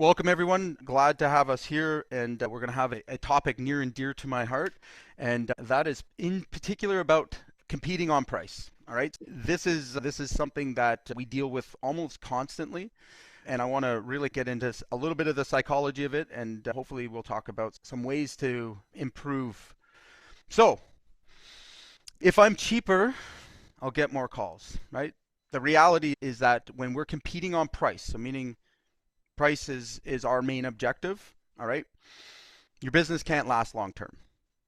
Welcome, everyone. Glad to have us here, and we're going to have a topic near and dear to my heart, and that is in particular about competing on price. All right, this is something that we deal with almost constantly, and I want to really get into a little bit of the psychology of it, and hopefully we'll talk about some ways to improve. So, if I'm cheaper, I'll get more calls, right? The reality is that when we're competing on price, so meaning price is our main objective, all right, your business can't last long term.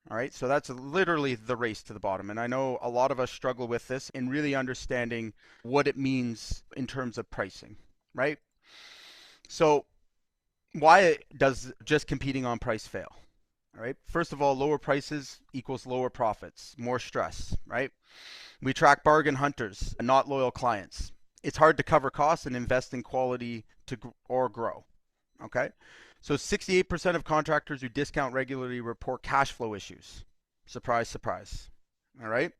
All right, so that's literally the race to the bottom. And I know a lot of us struggle with this in really understanding what it means in terms of pricing, right? So, why does just competing on price fail? All right, first of all, lower prices equals lower profits, more stress, right? We track bargain hunters, not loyal clients. It's hard to cover costs and invest in quality or grow. Okay. So 68% of contractors who discount regularly report cash flow issues. Surprise, surprise. All right.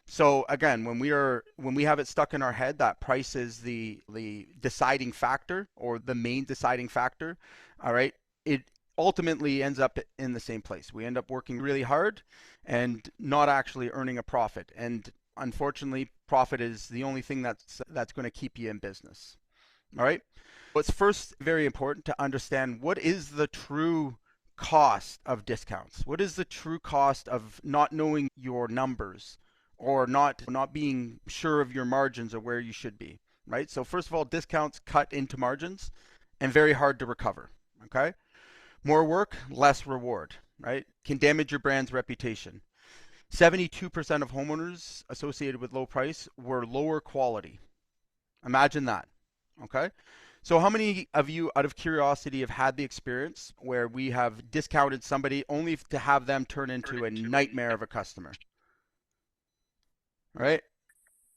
So again, when we have it stuck in our head that price is the deciding factor or the main deciding factor, all right, it ultimately ends up in the same place. We end up working really hard and not actually earning a profit. And unfortunately, profit is the only thing that's going to keep you in business. All right. It's first very important to understand what is the true cost of discounts. What is the true cost of not knowing your numbers or not being sure of your margins or where you should be, right? So first of all, discounts cut into margins and very hard to recover, okay? More work, less reward, right? Can damage your brand's reputation. 72% of homeowners associated with low price were lower quality. Imagine that, okay? So how many of you, out of curiosity, have had the experience where we have discounted somebody only to have them turn into a nightmare of a customer? All right?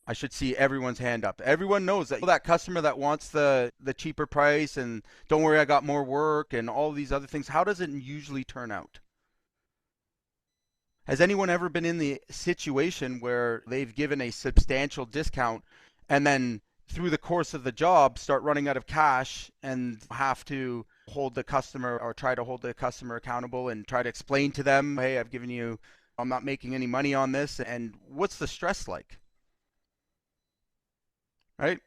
I should see everyone's hand up. Everyone knows that customer that wants the cheaper price and don't worry, I got more work and all these other things. How does it usually turn out? Has anyone ever been in the situation where they've given a substantial discount and then through the course of the job start running out of cash and have to hold the customer or try to hold the customer accountable and try to explain to them, hey, I'm not making any money on this. And what's the stress like, right?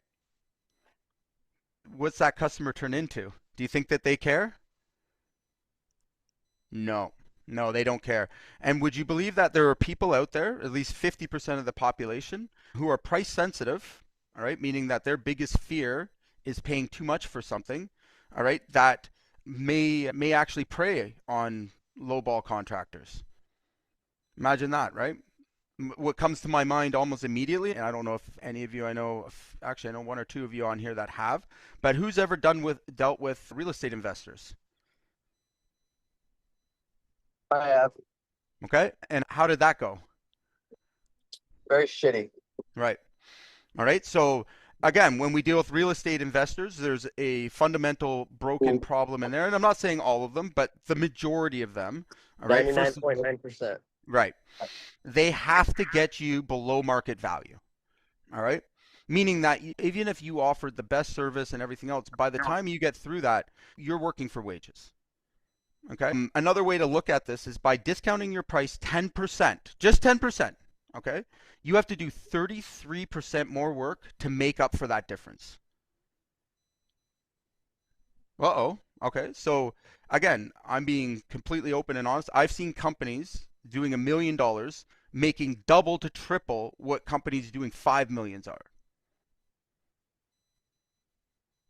What's that customer turn into? Do you think that they care? No, no, they don't care. And would you believe that there are people out there, at least 50% of the population, who are price sensitive, all right, meaning that their biggest fear is paying too much for something, all right, that may actually prey on lowball contractors. Imagine that, right? What comes to my mind almost immediately, and I don't know if any of you, actually I know one or two of you on here that have, but who's ever dealt with real estate investors? I have. Okay, and how did that go? Very shitty. Right. All right. So again, when we deal with real estate investors, there's a fundamental broken problem in there, and I'm not saying all of them, but the majority of them. All right. First, 99.9%. right. They have to get you below market value. All right. Meaning that even if you offered the best service and everything else, by the time you get through that, you're working for wages. Okay. Another way to look at this is by discounting your price 10%, just 10%. Okay. You have to do 33% more work to make up for that difference. Uh-oh. Okay. So again, I'm being completely open and honest. I've seen companies doing $1 million making double to triple what companies doing 5 millions are.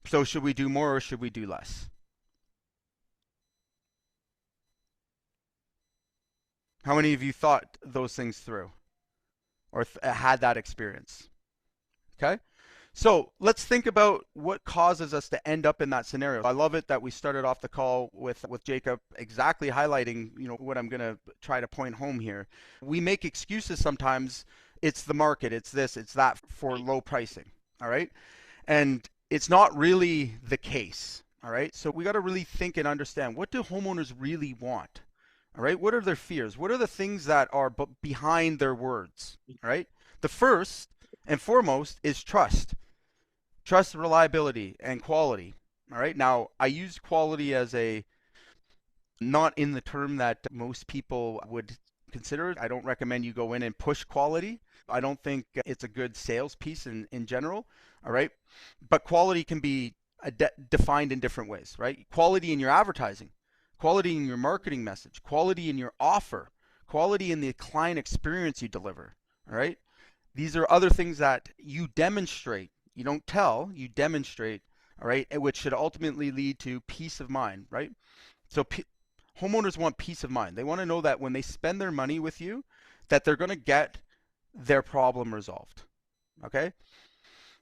So should we do more or should we do less? How many of you thought those things through or had that experience? Okay. So let's think about what causes us to end up in that scenario. I love it that we started off the call with Jacob exactly highlighting, what I'm going to try to point home here. We make excuses sometimes. It's the market, it's this, it's that for low pricing. All right. And it's not really the case. All right. So we got to really think and understand, what do homeowners really want? All right. What are their fears? What are the things that are behind their words? All right. The first and foremost is trust. Trust, reliability, and quality. All right. Now, I use quality as a not in the term that most people would consider it. I don't recommend you go in and push quality. I don't think it's a good sales piece in general. All right. But quality can be defined in different ways, right? Quality in your advertising, quality in your marketing message, quality in your offer, quality in the client experience you deliver. All right. These are other things that you demonstrate. You don't tell, you demonstrate. All right. Which should ultimately lead to peace of mind, right? So homeowners want peace of mind. They want to know that when they spend their money with you, that they're going to get their problem resolved. Okay?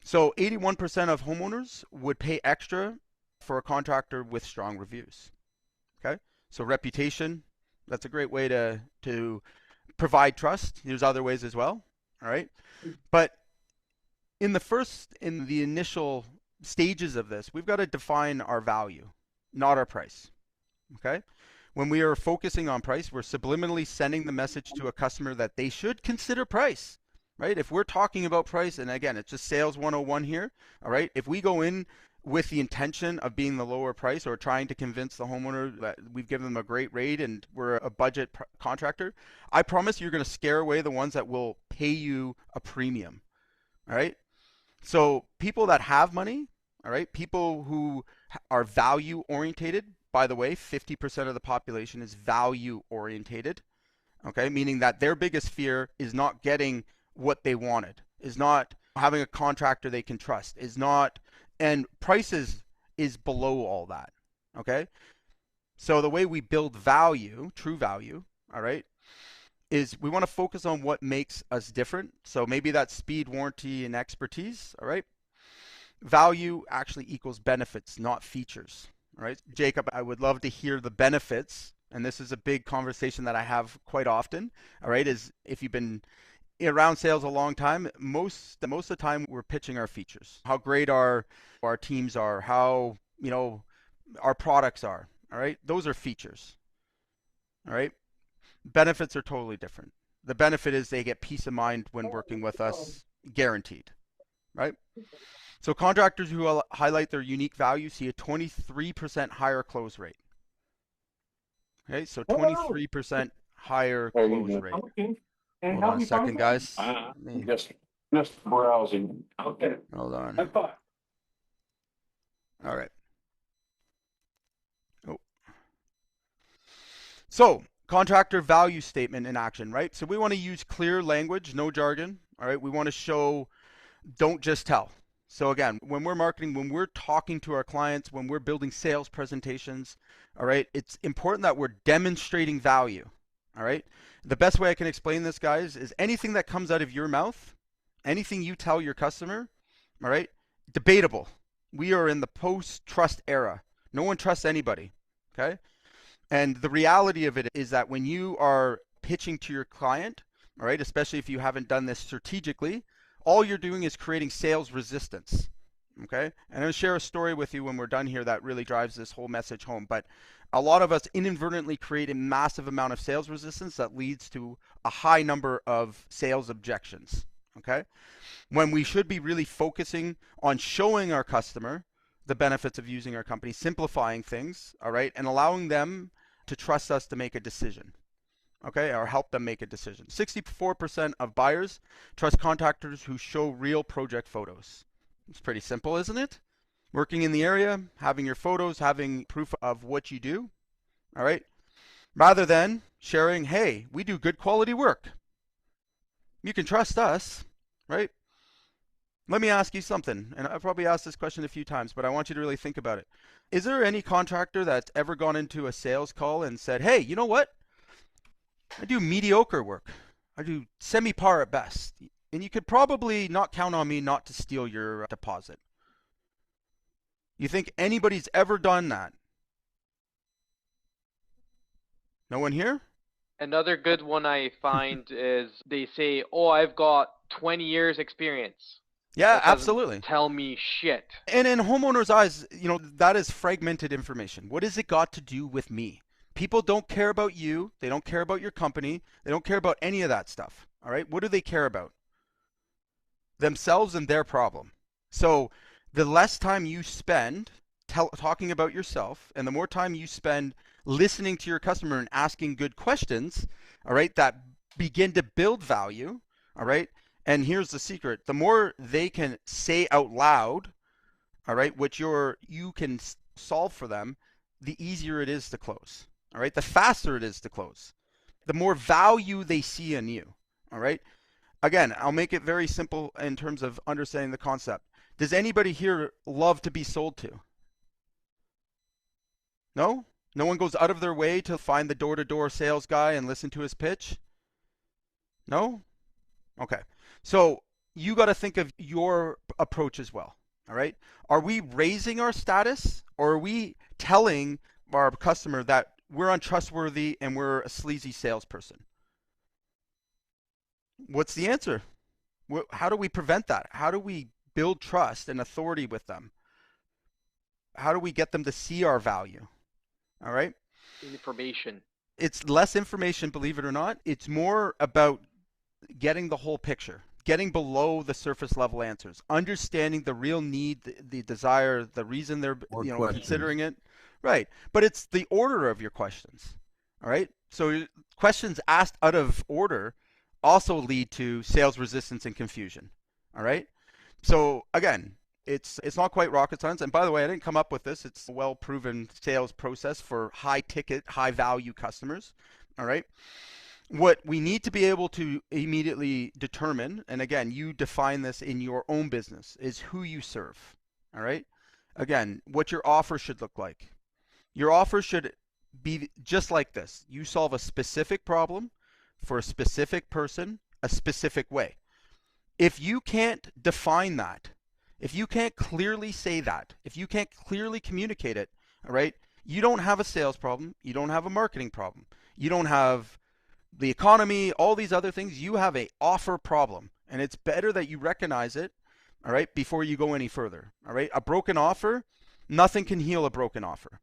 So 81% of homeowners would pay extra for a contractor with strong reviews. Okay? So reputation, that's a great way to provide trust. There's other ways as well. All right? But in the initial stages of this, we've got to define our value, not our price. Okay? When we are focusing on price, we're subliminally sending the message to a customer that they should consider price, right? If we're talking about price, and again, it's just sales 101 here, all right? If we go in with the intention of being the lower price or trying to convince the homeowner that we've given them a great rate and we're a budget contractor, I promise you're going to scare away the ones that will pay you a premium, all right? So people that have money, all right, people who are value orientated, by the way, 50% of the population is value orientated, okay, meaning that their biggest fear is not getting what they wanted, is not having a contractor they can trust, is not, and prices is below all that, okay? So the way we build value, true value, all right, is we want to focus on what makes us different. So maybe that's speed, warranty, and expertise, all right? Value actually equals benefits, not features. All right, Jacob, I would love to hear the benefits, and this is a big conversation that I have quite often. All right, is if you've been around sales a long time, most of the time we're pitching our features, how great our teams are, how our products are. All right, those are features. All right, benefits are totally different. The benefit is they get peace of mind when working with us, guaranteed. Right. So contractors who highlight their unique value see a 23% higher close rate. Okay, so 23% higher close rate. Hold on a second, guys. Just browsing. Okay. Hold on. All right. Oh. So contractor value statement in action, right? So we want to use clear language, no jargon. All right. We want to show, don't just tell. So again, when we're marketing, when we're talking to our clients, when we're building sales presentations, all right, it's important that we're demonstrating value. All right. The best way I can explain this, guys, is anything that comes out of your mouth, anything you tell your customer, all right, debatable. We are in the post-trust era. No one trusts anybody. Okay. And the reality of it is that when you are pitching to your client, all right, especially if you haven't done this strategically, all you're doing is creating sales resistance. Okay. And I'm going to share a story with you when we're done here that really drives this whole message home. But a lot of us inadvertently create a massive amount of sales resistance that leads to a high number of sales objections. Okay. When we should be really focusing on showing our customer the benefits of using our company, simplifying things, all right, and allowing them to trust us to make a decision. Okay, or help them make a decision. 64% of buyers trust contractors who show real project photos. It's pretty simple, isn't it? Working in the area, having your photos, having proof of what you do, all right? Rather than sharing, hey, we do good quality work. You can trust us, right? Let me ask you something, and I've probably asked this question a few times, but I want you to really think about it. Is there any contractor that's ever gone into a sales call and said, hey, you know what? I do mediocre work. I do semi-par at best. And you could probably not count on me not to steal your deposit. You think anybody's ever done that? No one here? Another good one I find is they say, oh, I've got 20 years experience. Yeah, That doesn't absolutely. tell me shit. And in homeowners' eyes, that is fragmented information. What has it got to do with me? People don't care about you. They don't care about your company. They don't care about any of that stuff. All right. What do they care about? Themselves and their problem. So the less time you spend talking about yourself, and the more time you spend listening to your customer and asking good questions, all right, that begin to build value, all right. And here's the secret: the more they can say out loud, all right, what you can solve for them, the easier it is to close. All right, the faster it is to close, the more value they see in you. All right. Again, I'll make it very simple in terms of understanding the concept. Does anybody here love to be sold to? No? No one goes out of their way to find the door-to-door sales guy and listen to his pitch? No? Okay. So you got to think of your approach as well. All right. Are we raising our status, or are we telling our customer that we're untrustworthy and we're a sleazy salesperson? What's the answer? How do we prevent that? How do we build trust and authority with them? How do we get them to see our value? All right. Information. It's less information, believe it or not. It's more about getting the whole picture, getting below the surface level answers, understanding the real need, the desire, the reason they're considering it. Right. But it's the order of your questions. All right. So questions asked out of order also lead to sales resistance and confusion. All right. So again, it's not quite rocket science. And by the way, I didn't come up with this. It's a well-proven sales process for high-ticket, high-value customers. All right. What we need to be able to immediately determine, and again, you define this in your own business, is who you serve. All right. Again, what your offer should look like. Your offer should be just like this. You solve a specific problem for a specific person, a specific way. If you can't define that, if you can't clearly say that, if you can't clearly communicate it, all right, you don't have a sales problem, you don't have a marketing problem, you don't have the economy, all these other things, you have a offer problem. And it's better that you recognize it, all right, before you go any further. All right, a broken offer, nothing can heal a broken offer.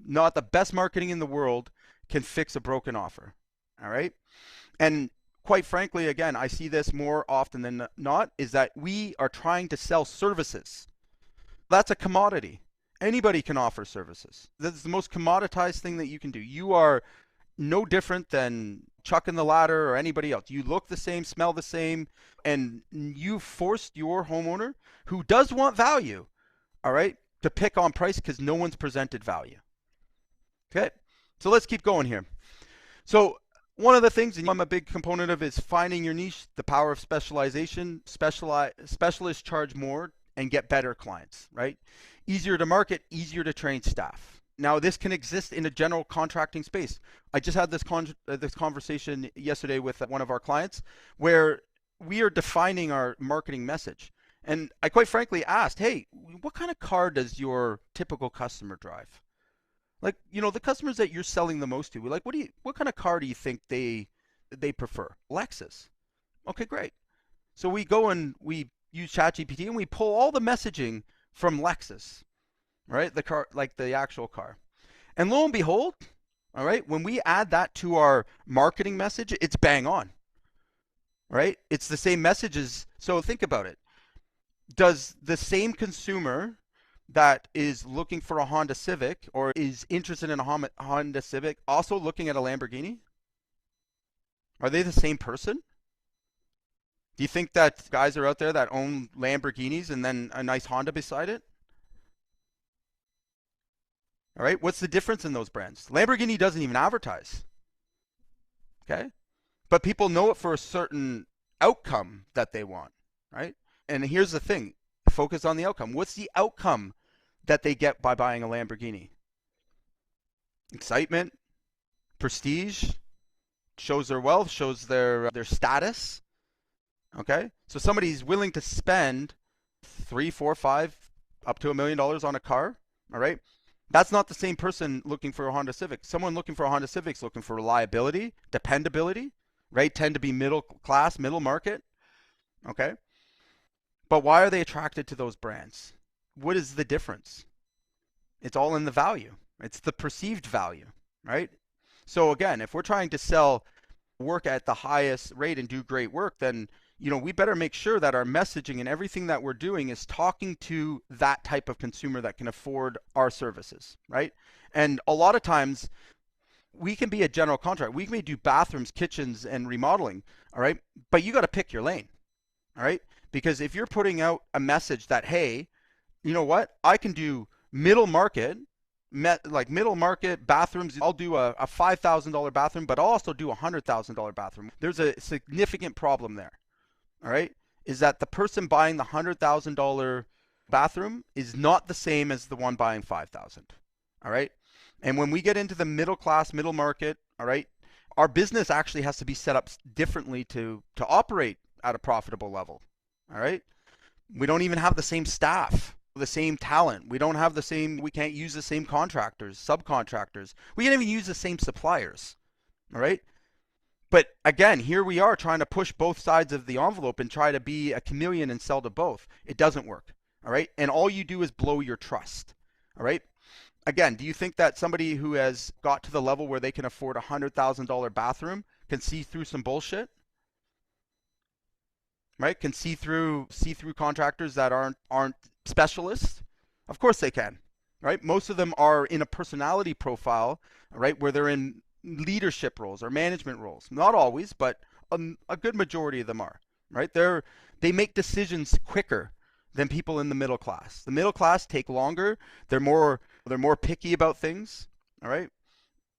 Not the best marketing in the world can fix a broken offer. All right. And quite frankly, again, I see this more often than not, is that we are trying to sell services. That's a commodity. Anybody can offer services. That's the most commoditized thing that you can do. You are no different than Chuck and the Ladder or anybody else. You look the same, smell the same, and you forced your homeowner who does want value, all right, to pick on price because no one's presented value. Okay, so let's keep going here. So one of the things I'm a big component of is finding your niche, the power of specialization. Specialists charge more and get better clients, right? Easier to market, easier to train staff. Now, this can exist in a general contracting space. I just had this conversation yesterday with one of our clients where we are defining our marketing message. And I quite frankly asked, hey, what kind of car does your typical customer drive? Like, the customers that you're selling the most to, like, what kind of car do you think they prefer? Lexus. Okay, great. So we go and we use ChatGPT and we pull all the messaging from Lexus, right? The car, like the actual car. And lo and behold, all right, when we add that to our marketing message, it's bang on, right? It's the same messages. So think about it. Does the same consumer that is looking for a Honda Civic or is interested in a Honda Civic also looking at a Lamborghini? Are they the same person? Do you think that guys are out there that own Lamborghinis and then a nice Honda beside it? All right, what's the difference in those brands? Lamborghini doesn't even advertise. Okay? But people know it for a certain outcome that they want, right? And here's the thing. Focus on the outcome. What's the outcome that they get by buying a Lamborghini? Excitement, prestige, shows their wealth, shows their status. Okay, so somebody's willing to spend $3, $4, $5, up to $1 million on a car. All right, that's not the same person looking for a Honda Civic. Someone looking for a Honda Civic is looking for reliability, dependability, right? Tend to be middle class, middle market. Okay. But why are they attracted to those brands? What is the difference? It's all in the value. It's the perceived value, right? So again, if we're trying to sell work at the highest rate and do great work, then we better make sure that our messaging and everything that we're doing is talking to that type of consumer that can afford our services, right? And a lot of times we can be a general contractor. We may do bathrooms, kitchens, and remodeling, all right? But you got to pick your lane, all right? Because if you're putting out a message that, hey, you know what? I can do middle market, like middle market bathrooms. I'll do a $5,000 bathroom, but I'll also do a $100,000 bathroom. There's a significant problem there, all right? Is that the person buying the $100,000 bathroom is not the same as the one buying 5,000, all right? And when we get into the middle class, middle market, all right, our business actually has to be set up differently to operate at a profitable level, all right? We don't even have the same staff, the same talent. We can't use the same contractors, subcontractors. We can't even use the same suppliers, all right? But again, here we are trying to push both sides of the envelope and try to be a chameleon and sell to both. It doesn't work, all right? And all you do is blow your trust, all right? Again, do you think that somebody who has got to the level where they can afford a $100,000 bathroom can see through some bullshit? Right? Can see through contractors that aren't specialists? Of course they can. Right? Most of them are in a personality profile, right, where they're in leadership roles or management roles. Not always, but a good majority of them are. Right? They make decisions quicker than people in the middle class. The middle class take longer. They're more picky about things, all right?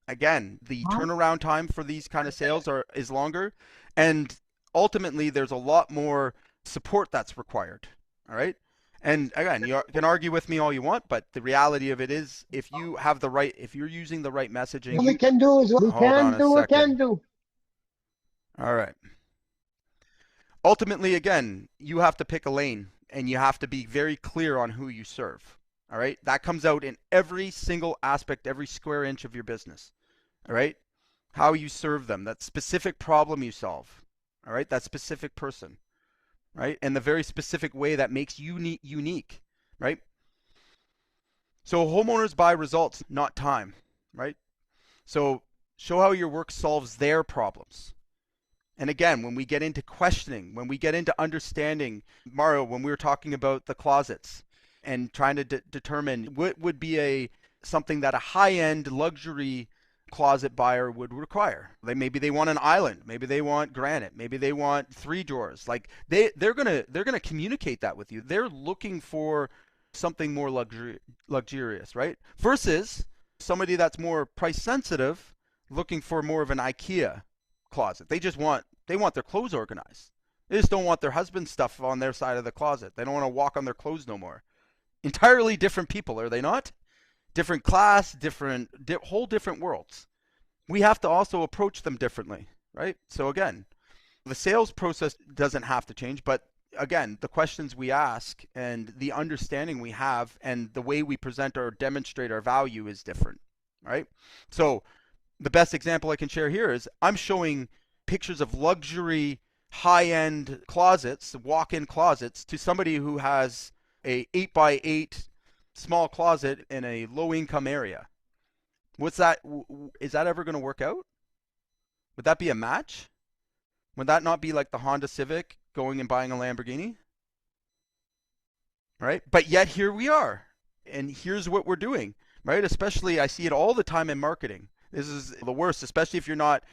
Again, the turnaround time for these kind of sales is longer, and ultimately there's a lot more support that's required, all right? And again, you can argue with me all you want, but the reality of it is if you're using the right messaging, What we can do is what we Hold on can a do, we second. can do. all right. Ultimately, again, you have to pick a lane and you have to be very clear on who you serve. All right. That comes out in every single aspect, every square inch of your business. All right. How you serve them, that specific problem you solve. All right. That specific person. Right. And the very specific way that makes you unique. Right. So homeowners buy results, not time. Right. So show how your work solves their problems. And again, when we get into questioning, when we get into understanding, Mario, when we were talking about the closets and trying to determine what would be something that a high-end luxury closet buyer would require. Maybe they want an island, maybe they want granite, maybe they want 3 drawers. Like they're gonna communicate that with you. They're looking for something more luxurious, right? Versus somebody that's more price sensitive, looking for more of an IKEA closet. They want their clothes organized. They just don't want their husband's stuff on their side of the closet. They don't want to walk on their clothes no more. Entirely different people, are they not? Different class, whole different worlds. We have to also approach them differently, right? So again, the sales process doesn't have to change, but again, the questions we ask and the understanding we have and the way we present or demonstrate our value is different, right? So the best example I can share here is I'm showing pictures of luxury high-end closets, walk-in closets, to somebody who has a 8x8 small closet in a low-income area. Is that ever going to work out? Would that be a match? Would that not be like the Honda Civic going and buying a Lamborghini? Right? But yet here we are, and here's what we're doing, right? Especially I see it all the time in marketing. This is the worst, especially if you're not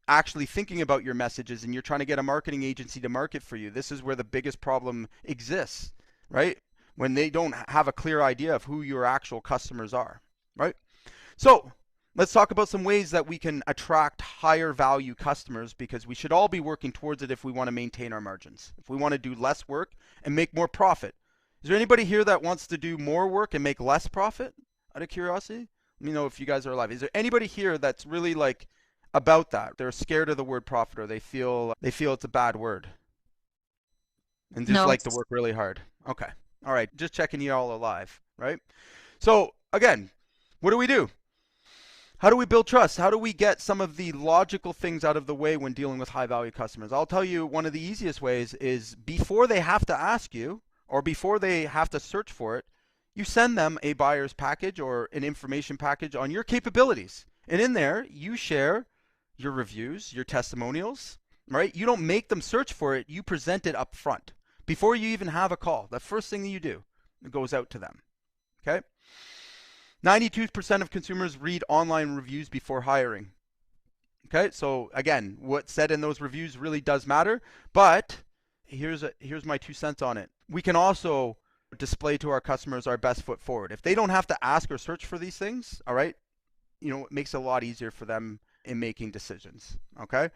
actually thinking about your messages and you're trying to get a marketing agency to market for you. This is where the biggest problem exists, right? When they don't have a clear idea of who your actual customers are, right? So let's talk about some ways that we can attract higher value customers, because we should all be working towards it if we want to maintain our margins, if we want to do less work and make more profit. Is there anybody here that wants to do more work and make less profit, out of curiosity? Let me know if you guys are alive. Is there anybody here that's really like about that? They're scared of the word profit, or they feel it's a bad word and just like to work really hard. Okay. All right. Just checking you all alive, right? So again, what do? How do we build trust? How do we get some of the logical things out of the way when dealing with high value customers? I'll tell you, one of the easiest ways is before they have to ask you or before they have to search for it, you send them a buyer's package or an information package on your capabilities. And in there, you share your reviews, your testimonials, right? You don't make them search for it. You present it up front before you even have a call. The first thing that you do, it goes out to them. Okay. 92% of consumers read online reviews before hiring. Okay, so again, what's said in those reviews really does matter, but here's my 2 cents on it. We can also display to our customers our best foot forward. If they don't have to ask or search for these things, all right, it makes it a lot easier for them in making decisions. Okay.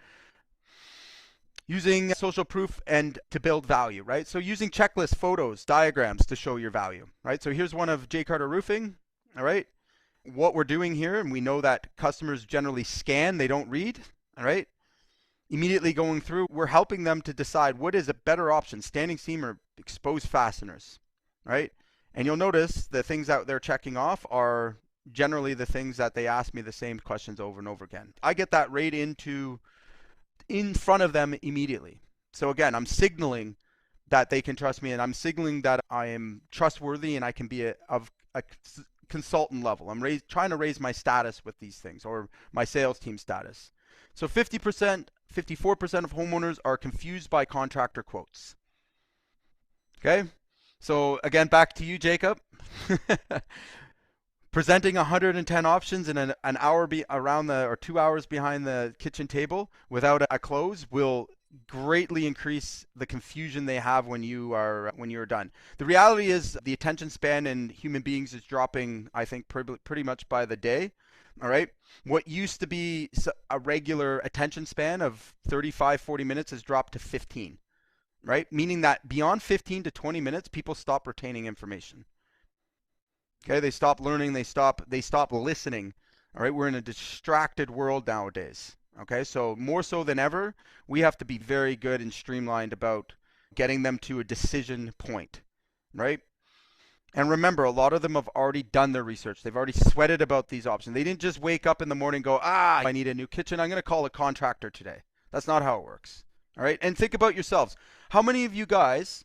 Using social proof and to build value, right? So using checklists, photos, diagrams to show your value, right? So here's one of J. Carter Roofing, all right? What we're doing here, and we know that customers generally scan, they don't read, all right? Immediately going through, we're helping them to decide what is a better option, standing seam or exposed fasteners, right? And you'll notice the things that they're checking off are generally the things that they ask me the same questions over and over again. I get that right in front of them immediately. So again, I'm signaling that they can trust me, and I'm signaling that I am trustworthy and I can be of a consultant level. I'm trying to raise my status with these things, or my sales team status. So 54% of homeowners are confused by contractor quotes. Okay, so again, back to you, Jacob. Presenting 110 options in an hour or 2 hours behind the kitchen table without a close will greatly increase the confusion they have when you're done. The reality is the attention span in human beings is dropping, I think, pretty much by the day. All right. What used to be a regular attention span of 35, 40 minutes has dropped to 15, right? Meaning that beyond 15 to 20 minutes, people stop retaining information. Okay, they stop learning, they stop listening. All right, we're in a distracted world nowadays. Okay, so more so than ever, we have to be very good and streamlined about getting them to a decision point, right? And remember, a lot of them have already done their research. They've already sweated about these options. They didn't just wake up in the morning and go, I need a new kitchen, I'm going to call a contractor today. That's not how it works. All right, and think about yourselves. How many of you guys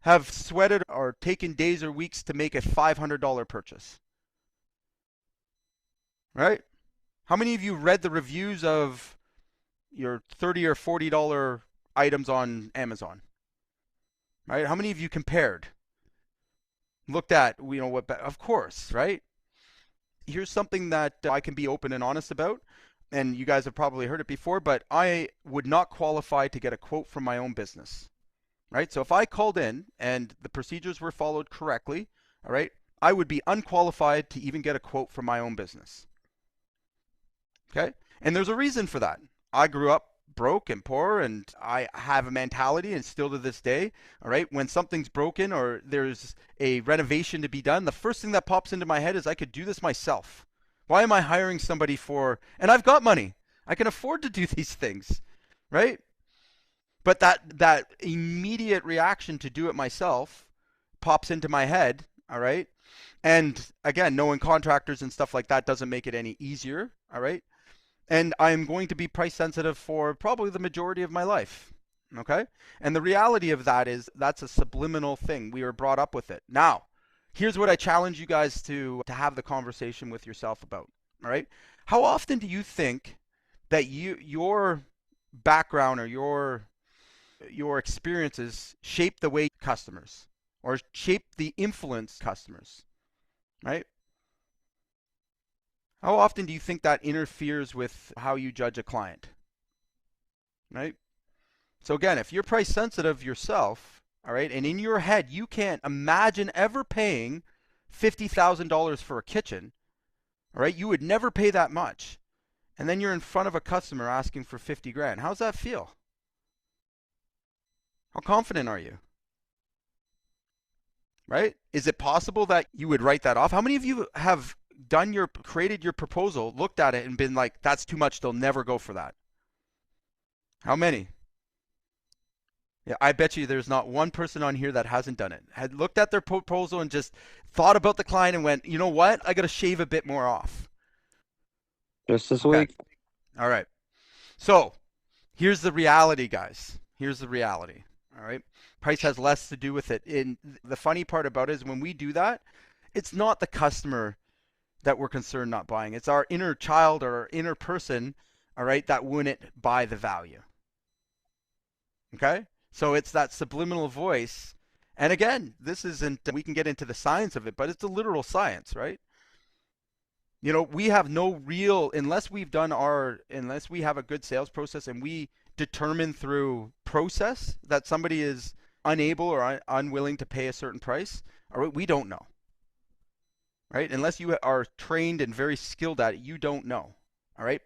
have sweated or taken days or weeks to make a $500 purchase? Right? How many of you read the reviews of your $30 or $40 items on Amazon? Right? How many of you compared? Looked at, of course, right? Here's something that I can be open and honest about, and you guys have probably heard it before, but I would not qualify to get a quote from my own business. Right? So if I called in and the procedures were followed correctly, all right, I would be unqualified to even get a quote from my own business. Okay? And there's a reason for that. I grew up broke and poor, and I have a mentality, and still to this day, all right, when something's broken or there's a renovation to be done, the first thing that pops into my head is I could do this myself. Why am I hiring somebody and I've got money. I can afford to do these things, right? But that immediate reaction to do it myself pops into my head, all right? And again, knowing contractors and stuff like that doesn't make it any easier, all right? And I'm going to be price sensitive for probably the majority of my life, okay? And the reality of that is that's a subliminal thing. We were brought up with it. Now, here's what I challenge you guys to have the conversation with yourself about, all right? How often do you think that your background or your experiences shape the way customers, or shape the influence customers, right? How often do you think that interferes with how you judge a client, right? So again, if you're price sensitive yourself, all right, and in your head you can't imagine ever paying $50,000 for a kitchen, all right, you would never pay that much, and then you're in front of a customer asking for 50 grand. How's that feel? How confident are you? Right? Is it possible that you would write that off? How many of you have created your proposal, looked at it, and been like, that's too much, they'll never go for that? How many? Yeah, I bet you there's not one person on here that hasn't done it. Had looked at their proposal and just thought about the client and went, you know what? I got to shave a bit more off. Just this Okay. week. All right. So here's the reality, guys. Here's the reality. All right. Price has less to do with it. And the funny part about it is when we do that, it's not the customer that we're concerned not buying. It's our inner child or our inner person, all right, that wouldn't buy the value. Okay? So it's that subliminal voice. And again, this isn't, we can get into the science of it, but it's a literal science, right? You know, we have no real, unless we have a good sales process and we determine through process that somebody is unable or unwilling to pay a certain price, or we don't know, right? Unless you are trained and very skilled at it, you don't know, all right?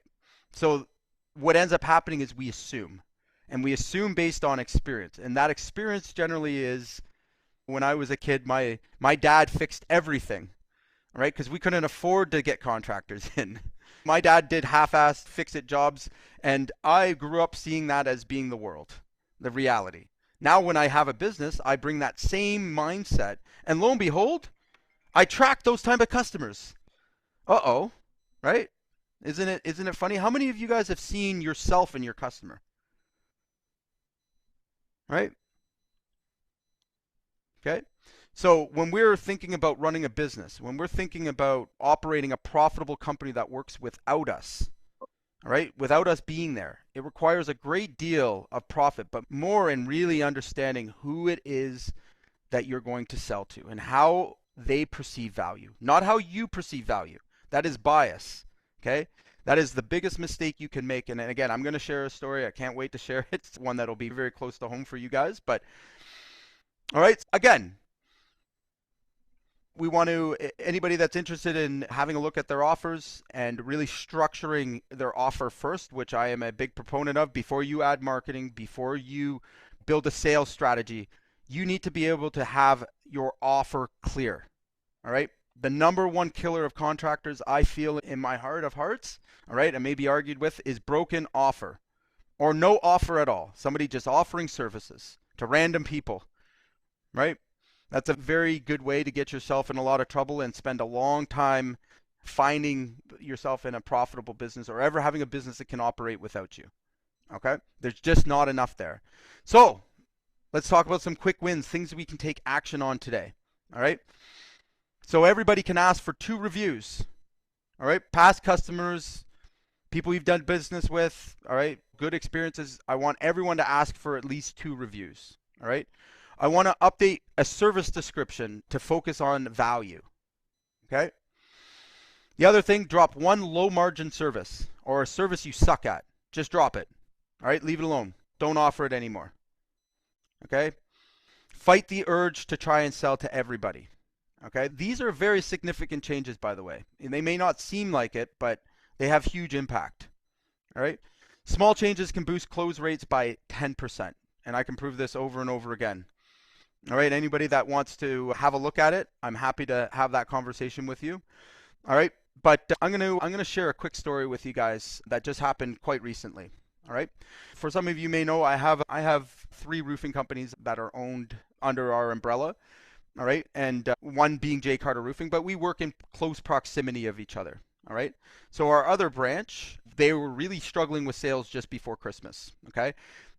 So what ends up happening is we assume, and we assume based on experience. And that experience generally is, when I was a kid, my dad fixed everything, right? Because we couldn't afford to get contractors in. My dad did half-assed fix-it jobs, and I grew up seeing that as being the world, the reality. Now when I have a business, I bring that same mindset, and lo and behold, I track those type of customers. Uh-oh, right? Isn't it funny? How many of you guys have seen yourself in your customer? Right? Okay? So when we're thinking about running a business, when we're thinking about operating a profitable company that works without us, all right, without us being there, it requires a great deal of profit, but more in really understanding who it is that you're going to sell to and how they perceive value, not how you perceive value. That is bias, okay? That is the biggest mistake you can make. And again, I'm going to share a story. I can't wait to share it. It's one that'll be very close to home for you guys. But all right, again, we want to, anybody that's interested in having a look at their offers and really structuring their offer first, which I am a big proponent of, before you add marketing, before you build a sales strategy, you need to be able to have your offer clear. All right. The number one killer of contractors, I feel in my heart of hearts, all right, and may be argued with, is broken offer or no offer at all. Somebody just offering services to random people, right? That's a very good way to get yourself in a lot of trouble and spend a long time finding yourself in a profitable business or ever having a business that can operate without you. Okay? There's just not enough there. So let's talk about some quick wins, things we can take action on today. All right? So everybody can ask for 2 reviews. All right? Past customers, people you've done business with, all right? Good experiences. I want everyone to ask for at least 2 reviews. All right? I want to update a service description to focus on value. Okay? The other thing, drop 1 low margin service or a service you suck at. Just drop it. All right? Leave it alone. Don't offer it anymore. Okay? Fight the urge to try and sell to everybody. Okay? These are very significant changes, by the way. And they may not seem like it, but they have huge impact. All right? Small changes can boost close rates by 10%. And I can prove this over and over again. All right, anybody that wants to have a look at it, I'm happy to have that conversation with you. All right, but I'm gonna share a quick story with you guys that just happened quite recently. All right, for some of you may know, I have 3 roofing companies that are owned under our umbrella. All right, and one being J. Carter Roofing, but we work in close proximity of each other. All right, so our other branch, they were really struggling with sales just before Christmas. Okay.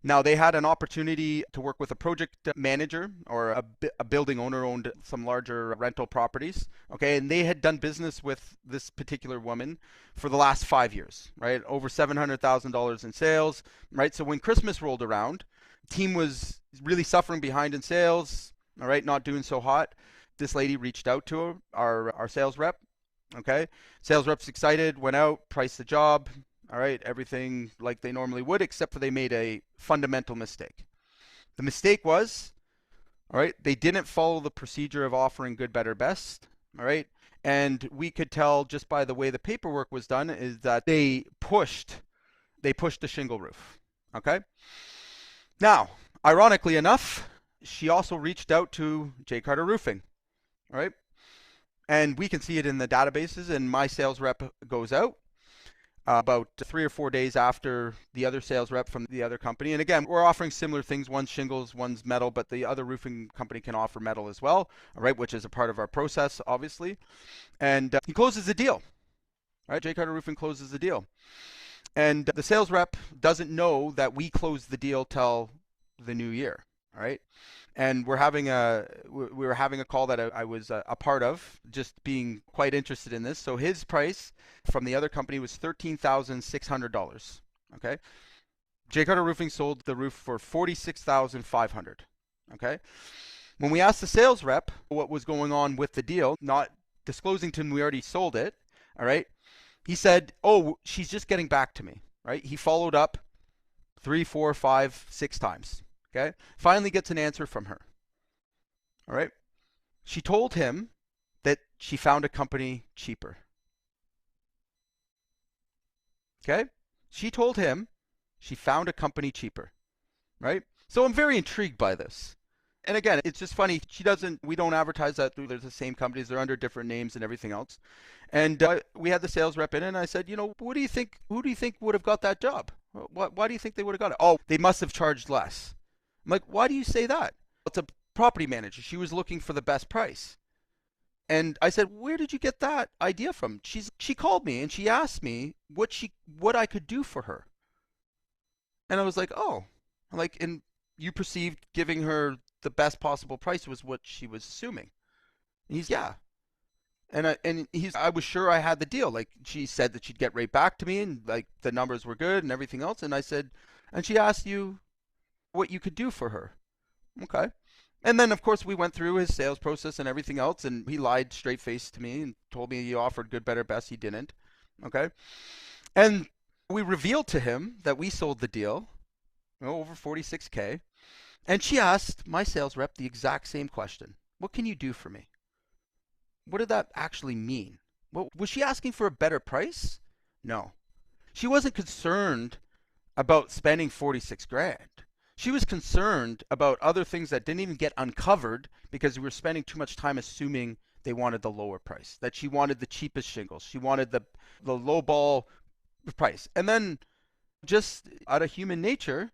Now they had an opportunity to work with a project manager or a building owner owned some larger rental properties. Okay, and they had done business with this particular woman for the last 5 years, right? Over $700,000 in sales, right? So when Christmas rolled around, team was really suffering behind in sales, all right, not doing so hot. This lady reached out to her, our sales rep. Okay, sales rep's excited, went out, priced the job. All right, everything like they normally would, except for they made a fundamental mistake. The mistake was, all right, they didn't follow the procedure of offering good, better, best. All right, and we could tell just by the way the paperwork was done is that they pushed the shingle roof. Okay. Now, ironically enough, she also reached out to J. Carter Roofing. All right, and we can see it in the databases. And my sales rep goes out about 3 or 4 days after the other sales rep from the other company. And again, we're offering similar things. One's shingles, one's metal, but the other roofing company can offer metal as well, all right, which is a part of our process, obviously. And he closes the deal. All right, J. Carter Roofing closes the deal. And the sales rep doesn't know that we closed the deal till the new year, all right? And we were having a call that I was a part of, just being quite interested in this. So his price from the other company was $13,600. Okay, Jay Carter Roofing sold the roof for $46,500. Okay. When we asked the sales rep what was going on with the deal, not disclosing to him we already sold it, all right, he said, oh, she's just getting back to me, right? He followed up 3, 4, 5, 6 times, okay? Finally gets an answer from her, all right? She told him that she found a company cheaper, okay? She told him she found a company cheaper, right? So I'm very intrigued by this. And again, it's just funny. We don't advertise that through the same companies. They're under different names and everything else. And we had the sales rep in, and I said, what do you think? Who do you think would have got that job? Why do you think they would have got it? Oh, they must have charged less. I'm like, why do you say that? It's a property manager. She was looking for the best price. And I said, where did you get that idea from? She called me and she asked me what I could do for her. And I was like, oh, and you perceived giving her the best possible price was what she was assuming. And he's, yeah. I was sure I had the deal. Like, she said that she'd get right back to me, and like the numbers were good and everything else. And I said, and she asked you what you could do for her. Okay. And then of course we went through his sales process and everything else, and he lied straight faced to me and told me he offered good, better, best. He didn't. Okay. And we revealed to him that we sold the deal, over $46K. And she asked my sales rep the exact same question. What can you do for me? What did that actually mean? Was she asking for a better price? No. She wasn't concerned about spending 46 grand. She was concerned about other things that didn't even get uncovered because we were spending too much time assuming they wanted the lower price, that she wanted the cheapest shingles. She wanted the low ball price. And then just out of human nature,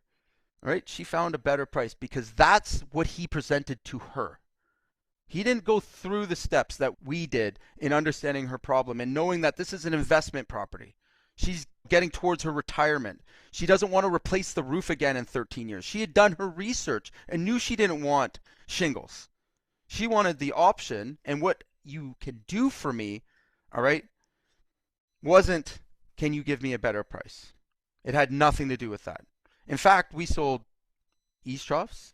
right, she found a better price because that's what he presented to her. He didn't go through the steps that we did in understanding her problem and knowing that this is an investment property. She's getting towards her retirement. She doesn't want to replace the roof again in 13 years. She had done her research and knew she didn't want shingles. She wanted the option, and what you can do for me, all right, wasn't, can you give me a better price? It had nothing to do with that. In fact, we sold eaves troughs,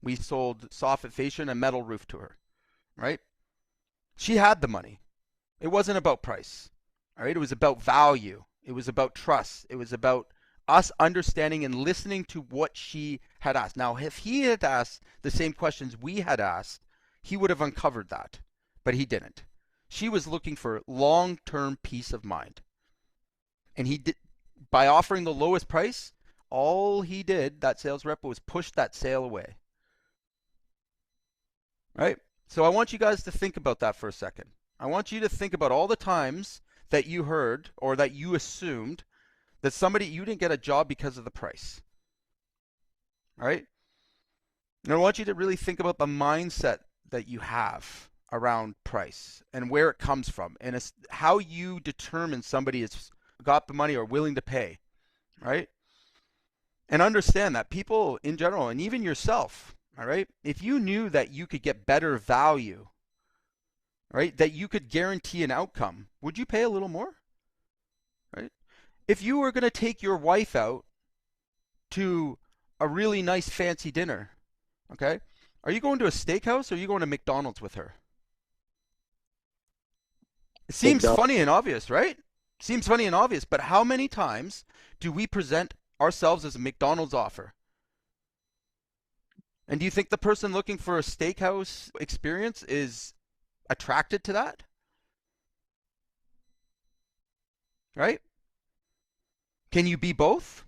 we sold soffit fascia and a metal roof to her, right? She had the money. It wasn't about price, all right? It was about value. It was about trust. It was about us understanding and listening to what she had asked. Now, if he had asked the same questions we had asked, he would have uncovered that, but he didn't. She was looking for long-term peace of mind. And he did, by offering the lowest price, all he did, that sales rep, was push that sale away. Right? So I want you guys to think about that for a second. I want you to think about all the times that you heard or that you assumed that you didn't get a job because of the price. All right? And I want you to really think about the mindset that you have around price and where it comes from and how you determine somebody has got the money or willing to pay, right? And understand that people in general, and even yourself, all right, if you knew that you could get better value, right, that you could guarantee an outcome, would you pay a little more? Right? If you were going to take your wife out to a really nice fancy dinner, okay, are you going to a steakhouse or are you going to McDonald's with her? It seems funny and obvious, right? Seems funny and obvious, but how many times do we present ourselves as a McDonald's offer? And do you think the person looking for a steakhouse experience is attracted to that? Right? Can you be both?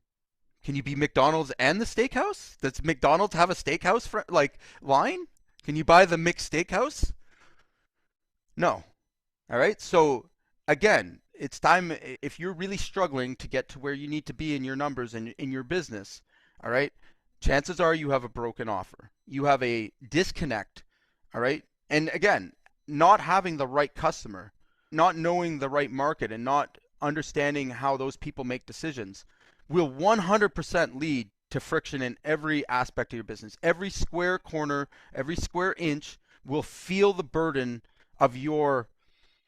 Can you be McDonald's and the steakhouse? Does McDonald's have a steakhouse line? Can you buy the mixed steakhouse? No. All right. So again, it's time, if you're really struggling to get to where you need to be in your numbers and in your business, all right, chances are you have a broken offer. You have a disconnect, all right? And again, not having the right customer, not knowing the right market, and not understanding how those people make decisions will 100% lead to friction in every aspect of your business. Every square corner, every square inch will feel the burden of your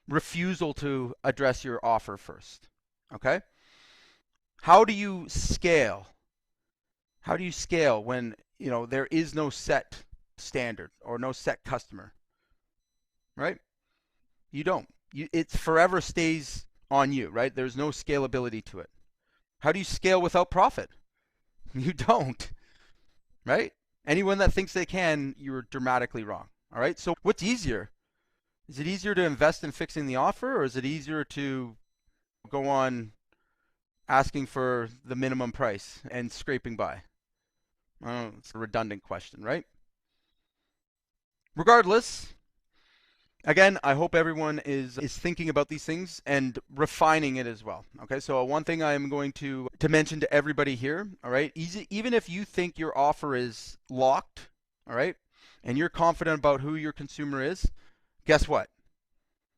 refusal to address your offer first. Okay? How do you scale? How do you scale when, there is no set standard or no set customer, right? You don't. It forever stays on you, right? There's no scalability to it. How do you scale without profit? You don't, right? Anyone that thinks they can, you're dramatically wrong. All right. So what's easier? Is it easier to invest in fixing the offer, or is it easier to go on asking for the minimum price and scraping by? It's a redundant question, right? Regardless, again, I hope everyone is thinking about these things and refining it as well. Okay, so one thing I am going to mention to everybody here, all right, even if you think your offer is locked, all right, and you're confident about who your consumer is, guess what?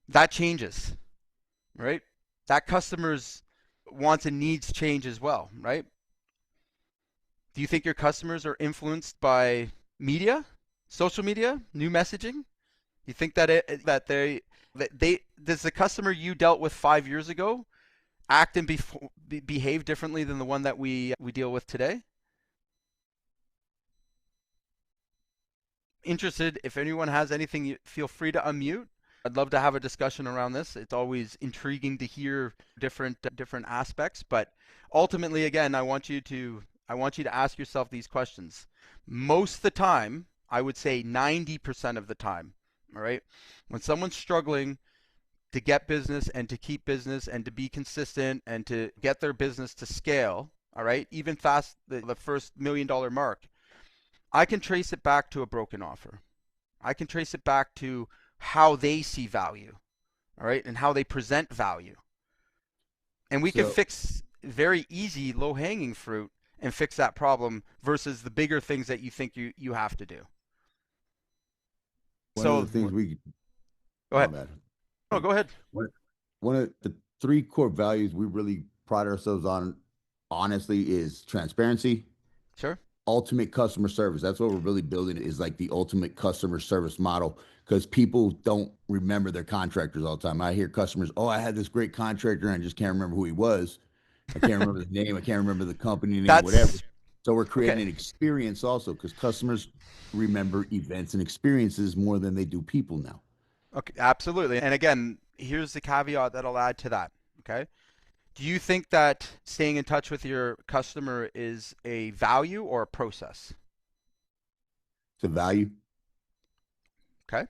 That changes, right? That customer's wants and needs change as well, right? Do you think your customers are influenced by media, social media, new messaging? You think that they does the customer you dealt with 5 years ago act and behave differently than the one that we deal with today? Interested, if anyone has anything, feel free to unmute. I'd love to have a discussion around this. It's always intriguing to hear different aspects, but ultimately, again, I want you to ask yourself these questions. Most of the time, I would say 90% of the time, all right, when someone's struggling to get business and to keep business and to be consistent and to get their business to scale, all right, even past the first $1 million mark, I can trace it back to a broken offer. I can trace it back to how they see value, all right, and how they present value. And we can fix very easy, low-hanging fruit and fix that problem versus the bigger things that you think you have to do. One of the things we go ahead. Man. No, go ahead. One of the 3 core values we really pride ourselves on, honestly, is transparency. Sure. Ultimate customer service. That's what we're really building, is like the ultimate customer service model, because people don't remember their contractors all the time. I hear customers, oh, I had this great contractor and I just can't remember who he was. I can't remember the name. I can't remember the company name, whatever. So we're creating an experience also, because customers remember events and experiences more than they do people now. Okay, absolutely. And again, here's the caveat that I'll add to that. Okay. Do you think that staying in touch with your customer is a value or a process? It's a value. Okay.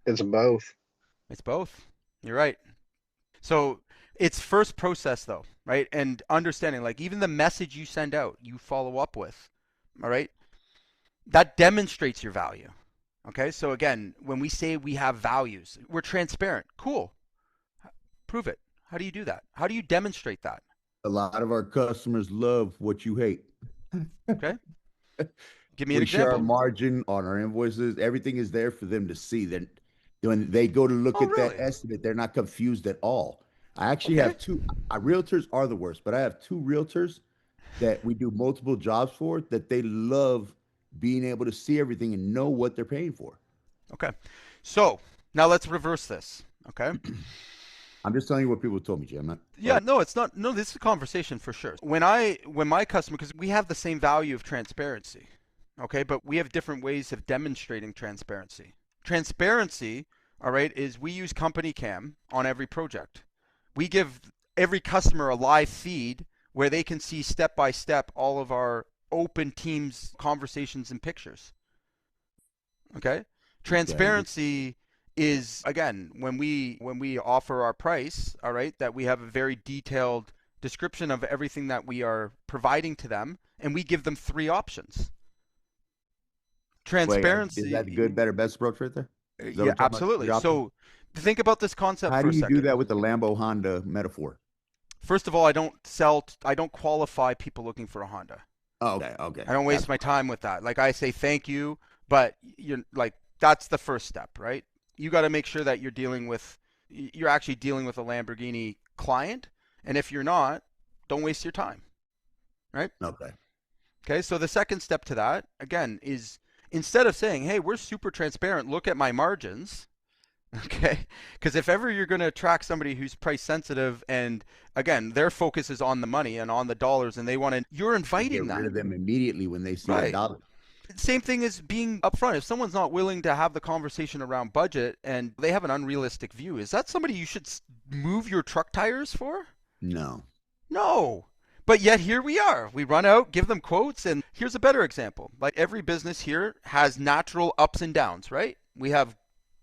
It's both. It's both. You're right. So it's first process though, right? And understanding, like, even the message you send out, you follow up with, all right? That demonstrates your value. Okay. So again, when we say we have values, we're transparent. Cool. Prove it. How do you do that? How do you demonstrate that? A lot of our customers love what you hate. Okay. Give me an example. We share our margin on our invoices. Everything is there for them to see. Then when they go to look at that estimate, they're not confused at all. I actually have 2. Realtors are the worst, but I have 2 realtors that we do multiple jobs for, that they love being able to see everything and know what they're paying for. Okay. So now let's reverse this. Okay. I'm just telling you what people told me, Jim. No, it's not. No, this is a conversation for sure. When my customer, because we have the same value of transparency, okay, but we have different ways of demonstrating transparency. Transparency, all right, is we use Company Cam on every project. We give every customer a live feed where they can see step by step all of our open Teams conversations and pictures. Okay? Transparency is, again, when we offer our price, all right, that we have a very detailed description of everything that we are providing to them, and we give them 3 options. Transparency. Wait, is that the good, better, best approach right there? Yeah, absolutely. So think about this concept for a second. How do you do that with the Lambo Honda metaphor? First of all, I don't qualify people looking for a Honda. Oh, okay. I don't waste my time with that. Like, I say thank you, but that's the first step, right? You got to make sure that you're actually dealing with a Lamborghini client, and if you're not, don't waste your time, right? Okay. So the second step to that, again, is instead of saying, hey, we're super transparent, look at my margins, Okay, because if ever you're going to attract somebody who's price sensitive, and again, their focus is on the money and on the dollars, and they want to, you're inviting Get rid that. of them immediately when they see a Right. dollar. Same thing as being upfront. If someone's not willing to have the conversation around budget and they have an unrealistic view, is that somebody you should move your truck tires for? No. No. But yet here we are. We run out, give them quotes, and here's a better example. Like every business here has natural ups and downs, right? We have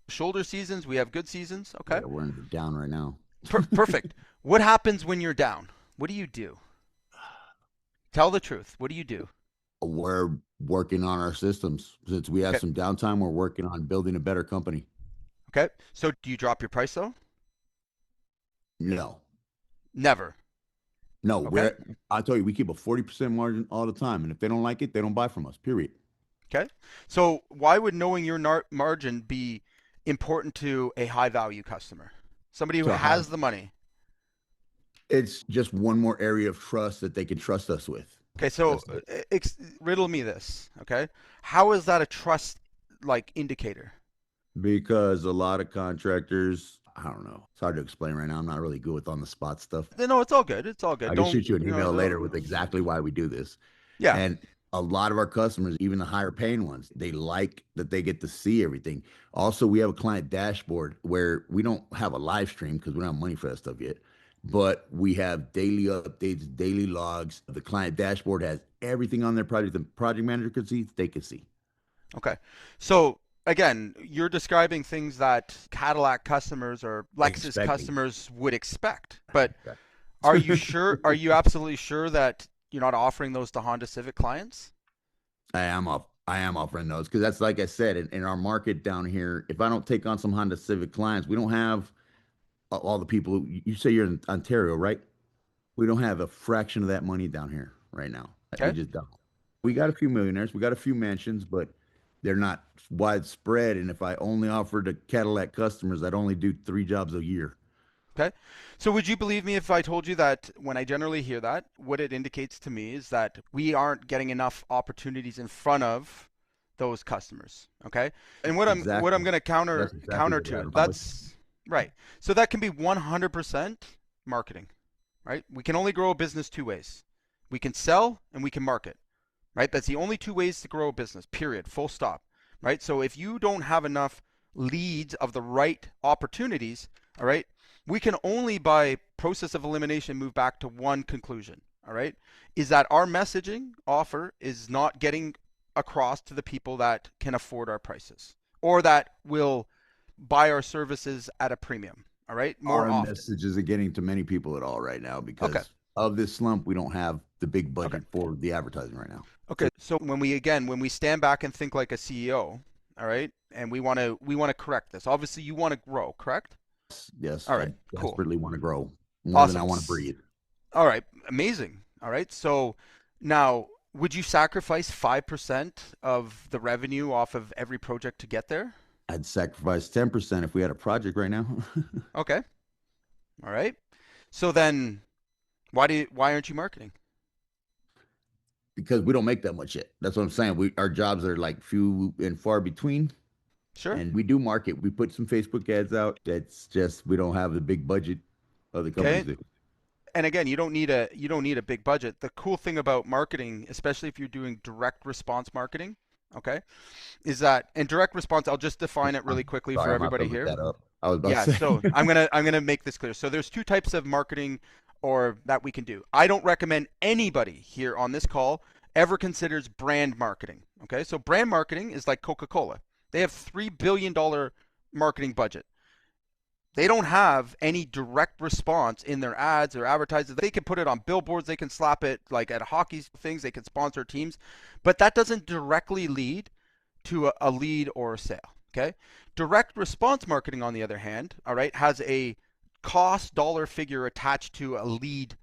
shoulder seasons, we have good seasons. Okay. Yeah, we're in the down right now. Perfect. What happens when you're down? What do you do? Tell the truth. What do you do? We're working on our systems. Since we have Okay. some downtime, we're working on building a better company. Okay. So do you drop your price though? No. Never. No, Okay. I tell you, we keep a 40% margin all the time. And if they don't like it, they don't buy from us, period. Okay. So why would knowing your margin be important to a high value customer? Somebody who So has the money. It's just one more area of trust that they can trust us with. Okay, so riddle me this, okay? How is that a trust like indicator? Because a lot of contractors, I don't know. It's hard to explain right now. I'm not really good with on the spot stuff. No, it's all good. It's all good. I can Don't shoot you an email know, later with exactly why we do this. Yeah. And a lot of our customers, even the higher paying ones, they like that they get to see everything. Also, we have a client dashboard where we don't have a live stream because we don't have money for that stuff yet. But we have daily updates, daily logs. The client dashboard has everything on their project. The project manager could see, they could see. Okay. So again, you're describing things that Cadillac customers or Lexus Expecting. customers would expect. But are you sure? Are you absolutely sure that you're not offering those to Honda Civic clients? I am offering those because that's like I said in our market down here. If I don't take on some Honda Civic clients, we don't have all the people. You say you're in Ontario, right? We don't have a fraction of that money down here right now. Okay. We just don't. We got a few millionaires, we got a few mansions, but they're not widespread. And if I only offered to Cadillac customers, I'd only do 3 jobs a year. Okay. So would you believe me if I told you that when I generally hear that, what it indicates to me is that we aren't getting enough opportunities in front of those customers. Okay. And what I'm going to counter to it, that's right. So that can be 100% marketing, right? We can only grow a business 2 ways. We can sell and we can market, right? That's the only 2 ways to grow a business, period, full stop, right? So if you don't have enough leads of the right opportunities, all right, we can only by process of elimination move back to one conclusion, all right, is that our messaging offer is not getting across to the people that can afford our prices or that will buy our services at a premium, all right, more Our often. message isn't getting to many people at all right now because of this slump. We don't have the big budget for the advertising right now. Okay, so when we stand back and think like a CEO, all right, and we want to correct this. Obviously, you want to grow, correct? Yes. All right, I cool. desperately want to grow more than I Awesome. want to breathe. All right, amazing. All right, so now would you sacrifice 5% of the revenue off of every project to get there? I'd sacrifice 10% if we had a project right now. Okay. All right. So then why aren't you marketing? Because we don't make that much yet. That's what I'm saying. Our jobs are like few and far between. Sure. And we do market. We put some Facebook ads out. That's just we don't have the big budget of the companies do. And again, you don't need a big budget. The cool thing about marketing, especially if you're doing direct response marketing, okay, is that and direct response, I'll just define it really quickly for everybody here. I was about to say. So I'm gonna make this clear. So there's 2 types of marketing or that we can do. I don't recommend anybody here on this call ever considers brand marketing. Okay, so brand marketing is like Coca-Cola. They have $3 billion marketing budget. They don't have any direct response in their ads or advertising. They can put it on billboards. They can slap it like at hockey things. They can sponsor teams, but that doesn't directly lead to a lead or a sale. Okay. Direct response marketing, on the other hand, all right, has a cost dollar figure attached to a lead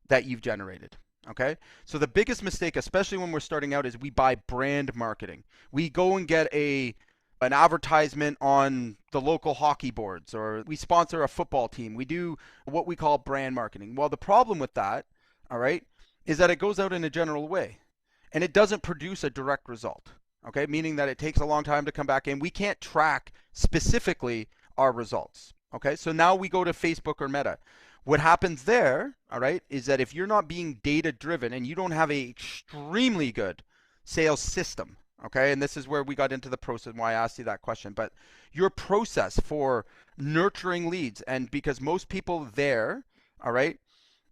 that you've generated. Okay. So the biggest mistake, especially when we're starting out, is we buy brand marketing. We go and get an advertisement on the local hockey boards, or we sponsor a football team. We do what we call brand marketing. Well, the problem with that, all right, is that it goes out in a general way and it doesn't produce a direct result. Okay, meaning that it takes a long time to come back in. We can't track specifically our results. Okay, so now we go to Facebook or Meta. What happens there, all right, is that if you're not being data driven and you don't have a extremely good sales system, okay, and this is where we got into the process and why I asked you that question, but your process for nurturing leads, and because most people there, all right,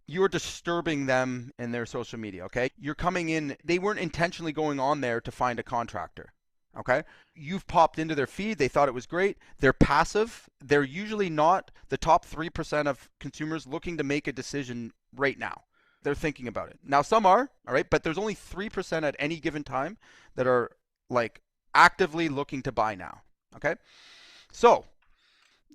you're disturbing them in their social media, okay? You're coming in, they weren't intentionally going on there to find a contractor, okay? You've popped into their feed, they thought it was great. They're passive. They're usually not the top 3% of consumers looking to make a decision right now. They're thinking about it. Now, some are, all right, but there's only 3% at any given time that are like actively looking to buy now, okay? So,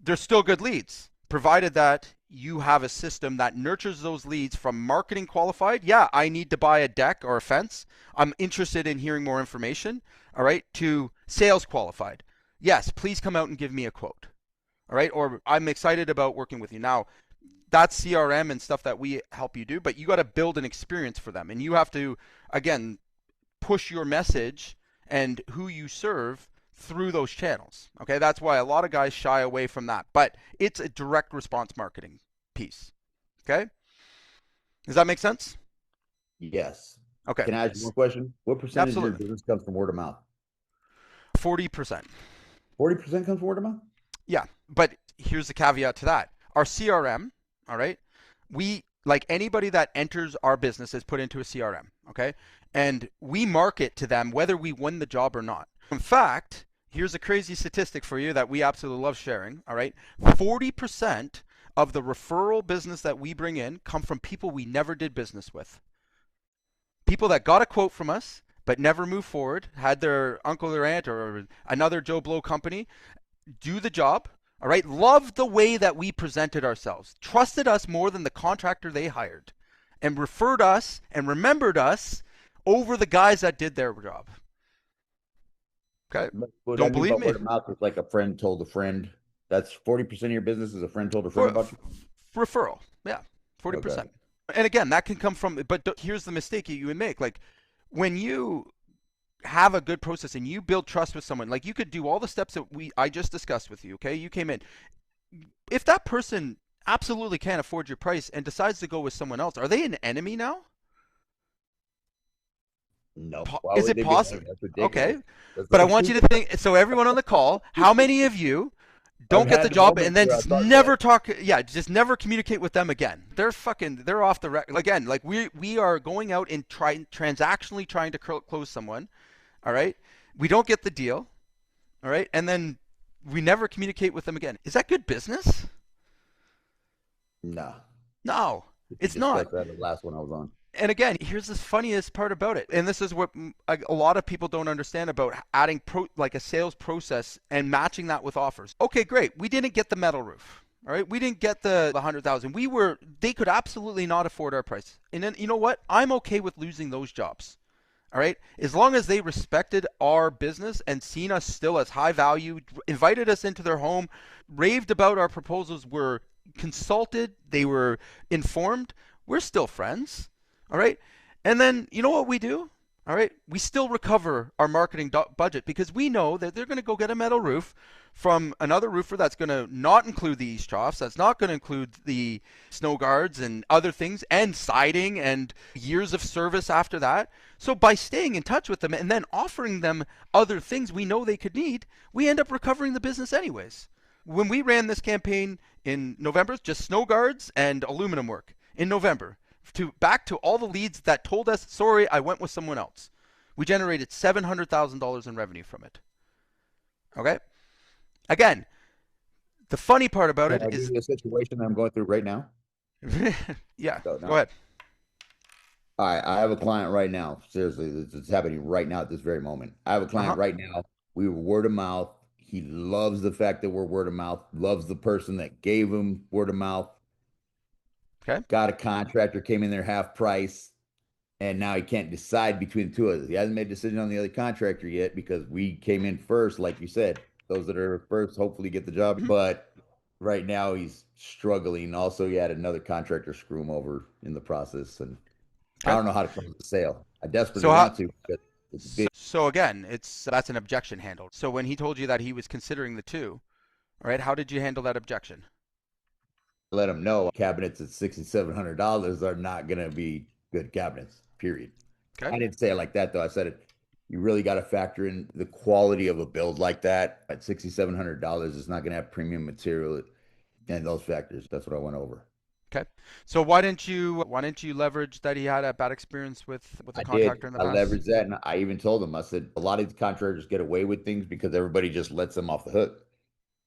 they're still good leads, provided that you have a system that nurtures those leads from marketing qualified. Yeah, I need to buy a deck or a fence. I'm interested in hearing more information. All right, to sales qualified. Yes, please come out and give me a quote. All right, or I'm excited about working with you. Now, that's CRM and stuff that we help you do, but you got to build an experience for them. And you have to, again, push your message and who you serve through those channels. Okay, that's why a lot of guys shy away from that, but it's a direct response marketing piece. Okay, does that make sense? Yes. Okay. Can I ask you one question? What percentage of your Absolutely. business comes from word of mouth? 40%. 40% comes from word of mouth? Yeah, but here's the caveat to that. Our CRM, all right, we, like anybody that enters our business is put into a CRM, okay? And we market to them whether we win the job or not. In fact, here's a crazy statistic for you that we absolutely love sharing, all right? 40% of the referral business that we bring in come from people we never did business with. People that got a quote from us but never moved forward, had their uncle or aunt or another Joe Blow company do the job, all right? Loved the way that we presented ourselves, trusted us more than the contractor they hired, and referred us and remembered us over the guys that did their job. Okay? What Don't I mean believe by me? word of mouth is like a friend told a friend. That's 40% of your business is a friend told a friend about you? Referral, yeah, 40%. Okay. And again, that can come from, but here's the mistake you would make. Like when you have a good process and you build trust with someone, like you could do all the steps that I just discussed with you, okay? You came in. If that person absolutely can't afford your price and decides to go with someone else, are they an enemy now? No. Is it possible? Okay. That's But I like want you to think, so everyone on the call, how many of you don't get the job and then just never talk, just never communicate with them again? They're off the record. Again, like we are going out and transactionally trying to close someone, all right? We don't get the deal, all right? And then we never communicate with them again. Is that good business? No. No, it's not. That the last one I was on. And again, here's the funniest part about it. And this is what a lot of people don't understand about adding like a sales process and matching that with offers. Okay, great. We didn't get the metal roof. All right. We didn't get the 100,000. They could absolutely not afford our price. And then, you know what? I'm okay with losing those jobs. All right. As long as they respected our business and seen us still as high value, invited us into their home, raved about our proposals, were consulted, they were informed, we're still friends. All right. And then you know what we do? All right. We still recover our marketing budget because we know that they're going to go get a metal roof from another roofer that's going to not include the east troughs, that's not going to include the snow guards and other things and siding and years of service after that. So by staying in touch with them and then offering them other things we know they could need, we end up recovering the business anyways. When we ran this campaign in November, just snow guards and aluminum work in November, back to all the leads that told us, sorry, I went with someone else. We generated $700,000 in revenue from it. Okay? Again, the funny part about it is the situation that I'm going through right now. Yeah, go ahead. All right, I have a client right now. Seriously, it's happening right now at this very moment. I have a client right now. We were word of mouth. He loves the fact that we're word of mouth, loves the person that gave him word of mouth. Okay. Got a contractor, came in there half price, and now he can't decide between the two of us. He hasn't made a decision on the other contractor yet because we came in first, like you said. Those that are first hopefully get the job. Mm-hmm. But right now he's struggling. Also, he had another contractor screw him over in the process, and I don't know how to close the sale. I desperately want to. But it's big. So again, that's an objection handled. So when he told you that he was considering the two, All right. How did you handle that objection? Let them know cabinets at $6,700 are not going to be good cabinets, period. Okay. I didn't say it like that, though. I said it. You really got to factor in the quality of a build like that. At $6,700, it's not going to have premium material and those factors. That's what I went over. Okay. So why didn't you leverage that he had a bad experience with a I contractor did. in the I past? leveraged that, and I even told them. I said a lot of these contractors get away with things because everybody just lets them off the hook.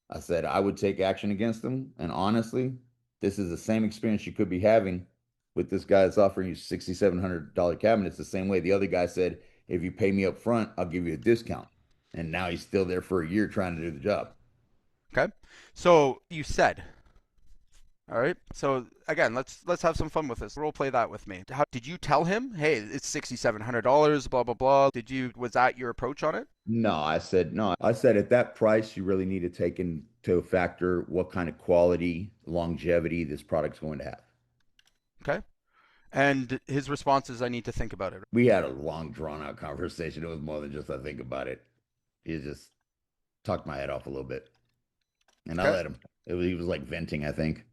I said I would take action against them, and honestly, this is the same experience you could be having with this guy that's offering you $6,700 cabinets. The same way the other guy said, if you pay me up front, I'll give you a discount. And now he's still there for a year trying to do the job. Okay. So you said, all right. So again, let's have some fun with this. Role play that with me. How did you tell him, hey, it's $6,700, blah blah blah? Was that your approach on it? No, I said no. I said at that price, you really need to take into factor what kind of quality, longevity this product's going to have. Okay. And his response is, I need to think about it. We had a long, drawn out conversation. It was more than just I think about it. He just talked my head off a little bit. And I Okay. let him. He was like venting, I think.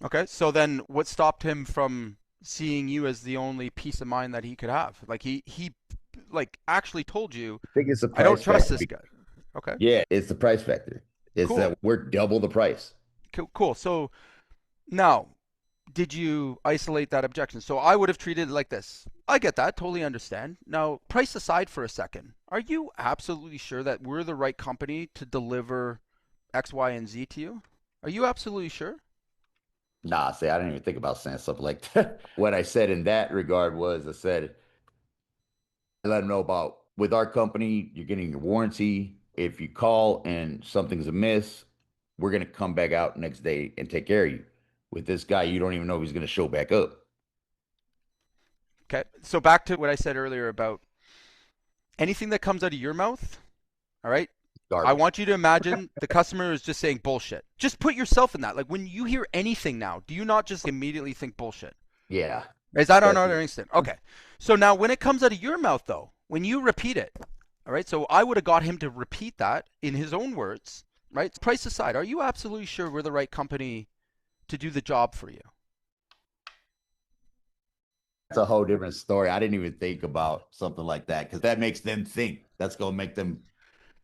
Okay. So then what stopped him from seeing you as the only peace of mind that he could have? Like he like actually told you, I think it's the I don't price trust factor. this guy. Okay. Yeah, it's the price factor. It's Cool. that we're double the price. Cool. So now, did you isolate that objection? So I would have treated it like this. I get that, totally understand. Now, price aside for a second, are you absolutely sure that we're the right company to deliver X, Y, and Z to you? Are you absolutely sure? Nah, see, I didn't even think about saying something like that. What I said in that regard was I said, I let them know about with our company, you're getting your warranty. If you call and something's amiss, we're going to come back out next day and take care of you. With this guy, you don't even know if he's going to show back up. Okay. So back to what I said earlier about anything that comes out of your mouth, all right? Garbage. I want you to imagine the customer is just saying bullshit. Just put yourself in that. Like when you hear anything now, do you not just immediately think bullshit? Yeah. Is that on another instant? Okay. So now when it comes out of your mouth though, when you repeat it, all right, so I would have got him to repeat that in his own words, right? Price aside, are you absolutely sure we're the right company to do the job for you? That's a whole different story. I didn't even think about something like that because that makes them think. That's going to make them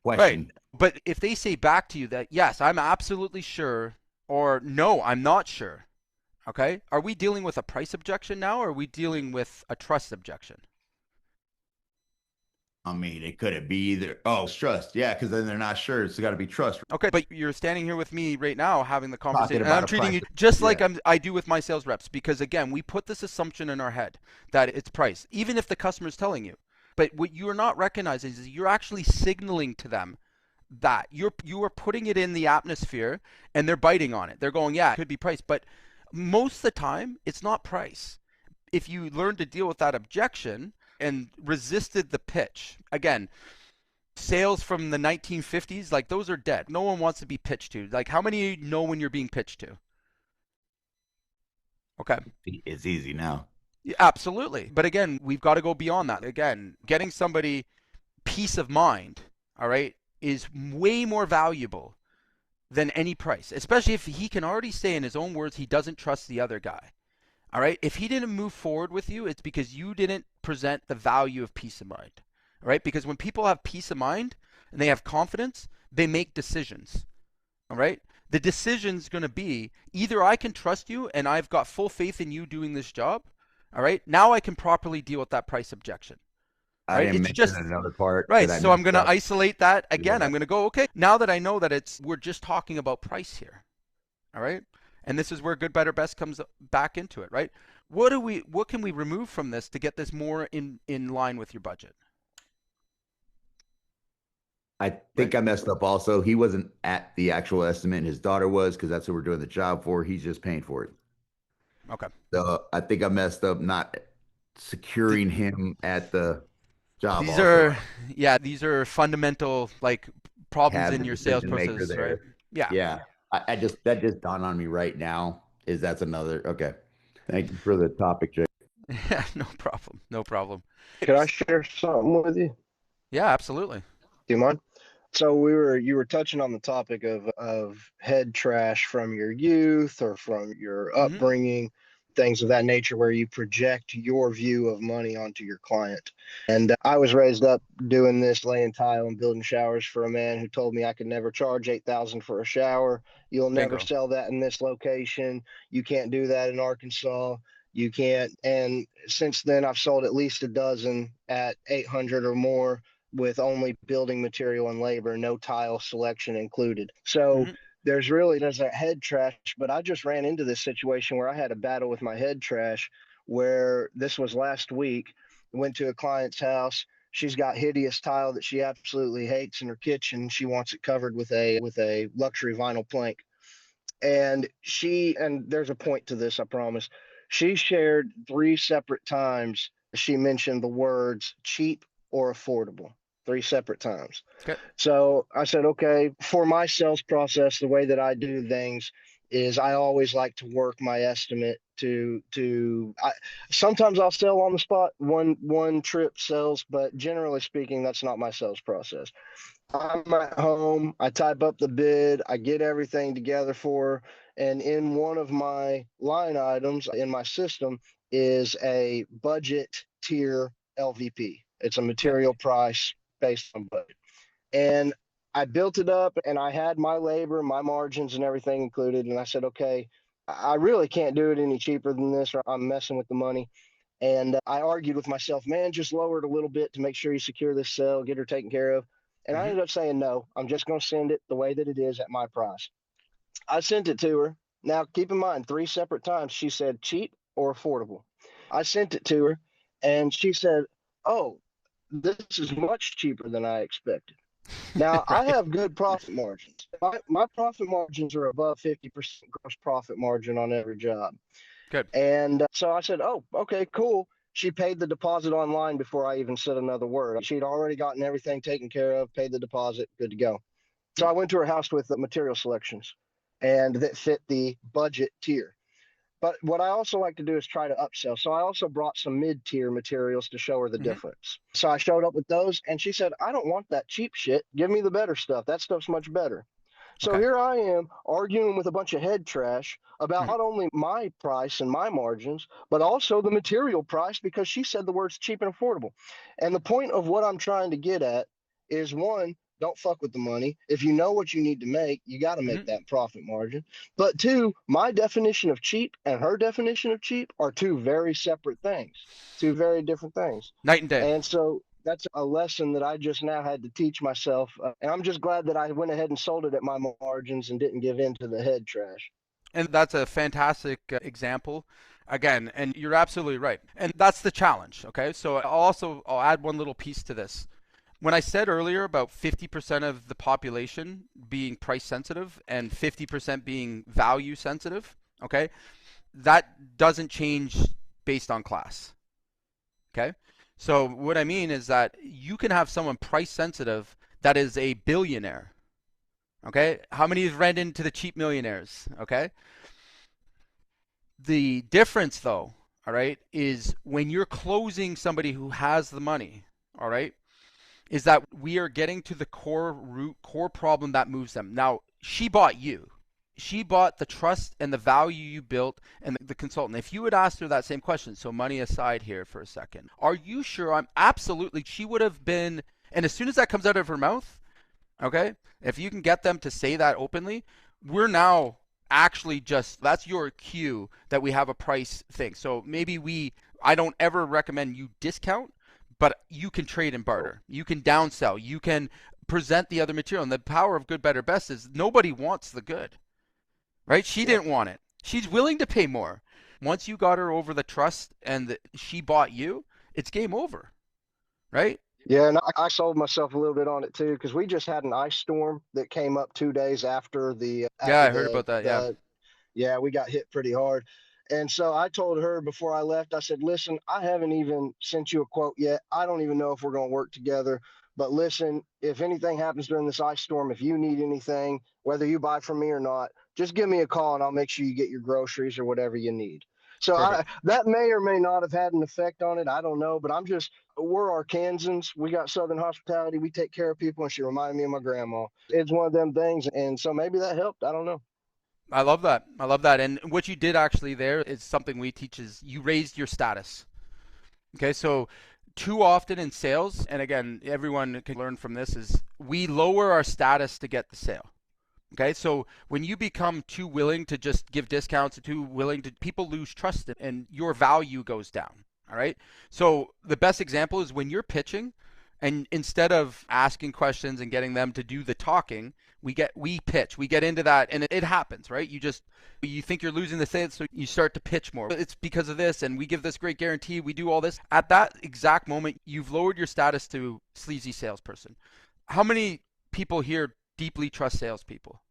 question. Right. But if they say back to you that, yes, I'm absolutely sure, or no, I'm not sure, okay? Are we dealing with a price objection now, or are we dealing with a trust objection? I mean, it could be either. Oh, it's trust. Yeah, because then they're not sure. It's got to be trust. Okay, but you're standing here with me right now having the conversation, and about I'm a treating you price. just like Yeah. I do with my sales reps, because again, we put this assumption in our head that it's price, even if the customer's telling you. But what you're not recognizing is you're actually signaling to them that you are putting it in the atmosphere, and they're biting on it. They're going, yeah, it could be price, but most of the time, it's not price. If you learn to deal with that objection and resisted the pitch, again, sales from the 1950s, like those are dead. No one wants to be pitched to. Like how many know when you're being pitched to? Okay. It's easy now. Yeah, absolutely. But again, we've got to go beyond that. Again, getting somebody peace of mind, all right, is way more valuable than any price, especially if he can already say in his own words he doesn't trust the other guy. All right? If he didn't move forward with you, it's because you didn't present the value of peace of mind. All right? Because when people have peace of mind and they have confidence, they make decisions. All right? The decision's going to be either I can trust you and I've got full faith in you doing this job. All right? Now I can properly deal with that price objection. I Right? didn't It's mention just another part. right. that I So I'm going to messed up. isolate that again. Yeah. I'm going to go, okay, now that I know that we're just talking about price here. All right? And this is where good, better, best comes back into it, right? What can we remove from this to get this more in line with your budget? I think I messed up also. He wasn't at the actual estimate. His daughter was because that's what we're doing the job for. He's just paying for it. Okay. So I think I messed up not securing him at the job. These are fundamental like problems Have in the your sales decision maker process, there. right? Yeah. Yeah. That just dawned on me right now. That's another. Okay. Thank you for the topic, Jay. Yeah, no problem. No problem. Could I share something with you? Yeah, absolutely. Do you mind? So you were touching on the topic of head trash from your youth or from your Mm-hmm. upbringing, things of that nature, where you project your view of money onto your client. And I was raised up doing this, laying tile and building showers for a man who told me I could never charge 8,000 for a shower. You'll never Bingo. sell that in this location. You can't do that in Arkansas. You can't. And since then, I've sold at least a dozen at 800 or more, with only building material and labor, no tile selection included. So Mm-hmm. there's a head trash, but I just ran into this situation where I had a battle with my head trash, where this was last week. Went to a client's house. She's got hideous tile that she absolutely hates in her kitchen. She wants it covered with a luxury vinyl plank. And there's a point to this, I promise. She shared 3 separate times she mentioned the words cheap or affordable, 3 separate times. Okay. So I said, okay, for my sales process, the way that I do things is I always like to work my estimate sometimes I'll sell on the spot, one trip sells, but generally speaking, that's not my sales process. I'm at home, I type up the bid, I get everything together for her, and in one of my line items in my system is a budget tier LVP. It's a Okay. material price based on budget. And I built it up and I had my labor, my margins, and everything included. And I said, okay, I really can't do it any cheaper than this, or I'm messing with the money. And I argued with myself, man, just lower it a little bit to make sure you secure this sale, get her taken care of. And I Mm-hmm. ended up saying, no, I'm just going to send it the way that it is at my price. I sent it to her. Now, keep in mind, 3 separate times she said cheap or affordable. I sent it to her and she said, oh, this is much cheaper than I expected. Now, I Right. have good profit margins. My profit margins are above 50% gross profit margin on every job. Good. And so I said, oh, okay, cool. She paid the deposit online before I even said another word. She'd already gotten everything taken care of, paid the deposit, good to go. So I went to her house with the material selections and that fit the budget tier. But what I also like to do is try to upsell. So I also brought some mid-tier materials to show her the Mm-hmm. difference. So I showed up with those and she said, I don't want that cheap shit. Give me the better stuff. That stuff's much better. So Okay. here I am arguing with a bunch of head trash about Mm-hmm. not only my price and my margins, but also the material price, because she said the words cheap and affordable. And the point of what I'm trying to get at is, one, don't fuck with the money. If you know what you need to make, you got to make Mm-hmm. that profit margin. But two, my definition of cheap and her definition of cheap are two very separate things, two very different things. Night and day. And so that's a lesson that I just now had to teach myself. And I'm just glad that I went ahead and sold it at my margins and didn't give in to the head trash. And that's a fantastic example. Again, and you're absolutely right. And that's the challenge. Okay. So I'll add one little piece to this. When I said earlier about 50% of the population being price sensitive and 50% being value sensitive, okay, that doesn't change based on class. Okay. So what I mean is that you can have someone price sensitive that is a billionaire. Okay. How many have read into the cheap millionaires? Okay. The difference, though, all right, is when you're closing somebody who has the money, all right, is that we are getting to the core problem that moves them. Now, she bought you. She bought the trust and the value you built and the consultant. If you had asked her that same question, so money aside here for a second, are you sure? I'm absolutely, she would have been, and as soon as that comes out of her mouth, okay, if you can get them to say that openly, we're now actually just, that's your cue that we have a price thing. So maybe I don't ever recommend you discount, but you can trade and barter. You can downsell. You can present the other material. And the power of good, better, best is nobody wants the good, right? She didn't want it. She's willing to pay more. Once you got her over the trust and she bought you, it's game over, right? Yeah, and I sold myself a little bit on it too, because we just had an ice storm that came up 2 days after Yeah, I heard about that. Yeah. Yeah, we got hit pretty hard. And so I told her before I left, I said, listen, I haven't even sent you a quote yet. I don't even know if we're going to work together. But listen, if anything happens during this ice storm, if you need anything, whether you buy from me or not, just give me a call and I'll make sure you get your groceries or whatever you need. So Perfect. that may or may not have had an effect on it. I don't know, but we're Arkansans. We got Southern hospitality. We take care of people, and she reminded me of my grandma. It's one of them things, and so maybe that helped. I don't know. I love that. I love that. And what you did actually there is something we teach is you raised your status. Okay, so too often in sales, and again, everyone can learn from this, is we lower our status to get the sale. Okay, so when you become too willing to just give discounts, too willing to, people lose trust and your value goes down. All right, so the best example is when you're pitching, and instead of asking questions and getting them to do the talking, we pitch, we get into that, and it happens, right? You think you're losing the sale, so you start to pitch more. It's because of this, and we give this great guarantee, we do all this. At that exact moment, you've lowered your status to sleazy salesperson. How many people here deeply trust salespeople?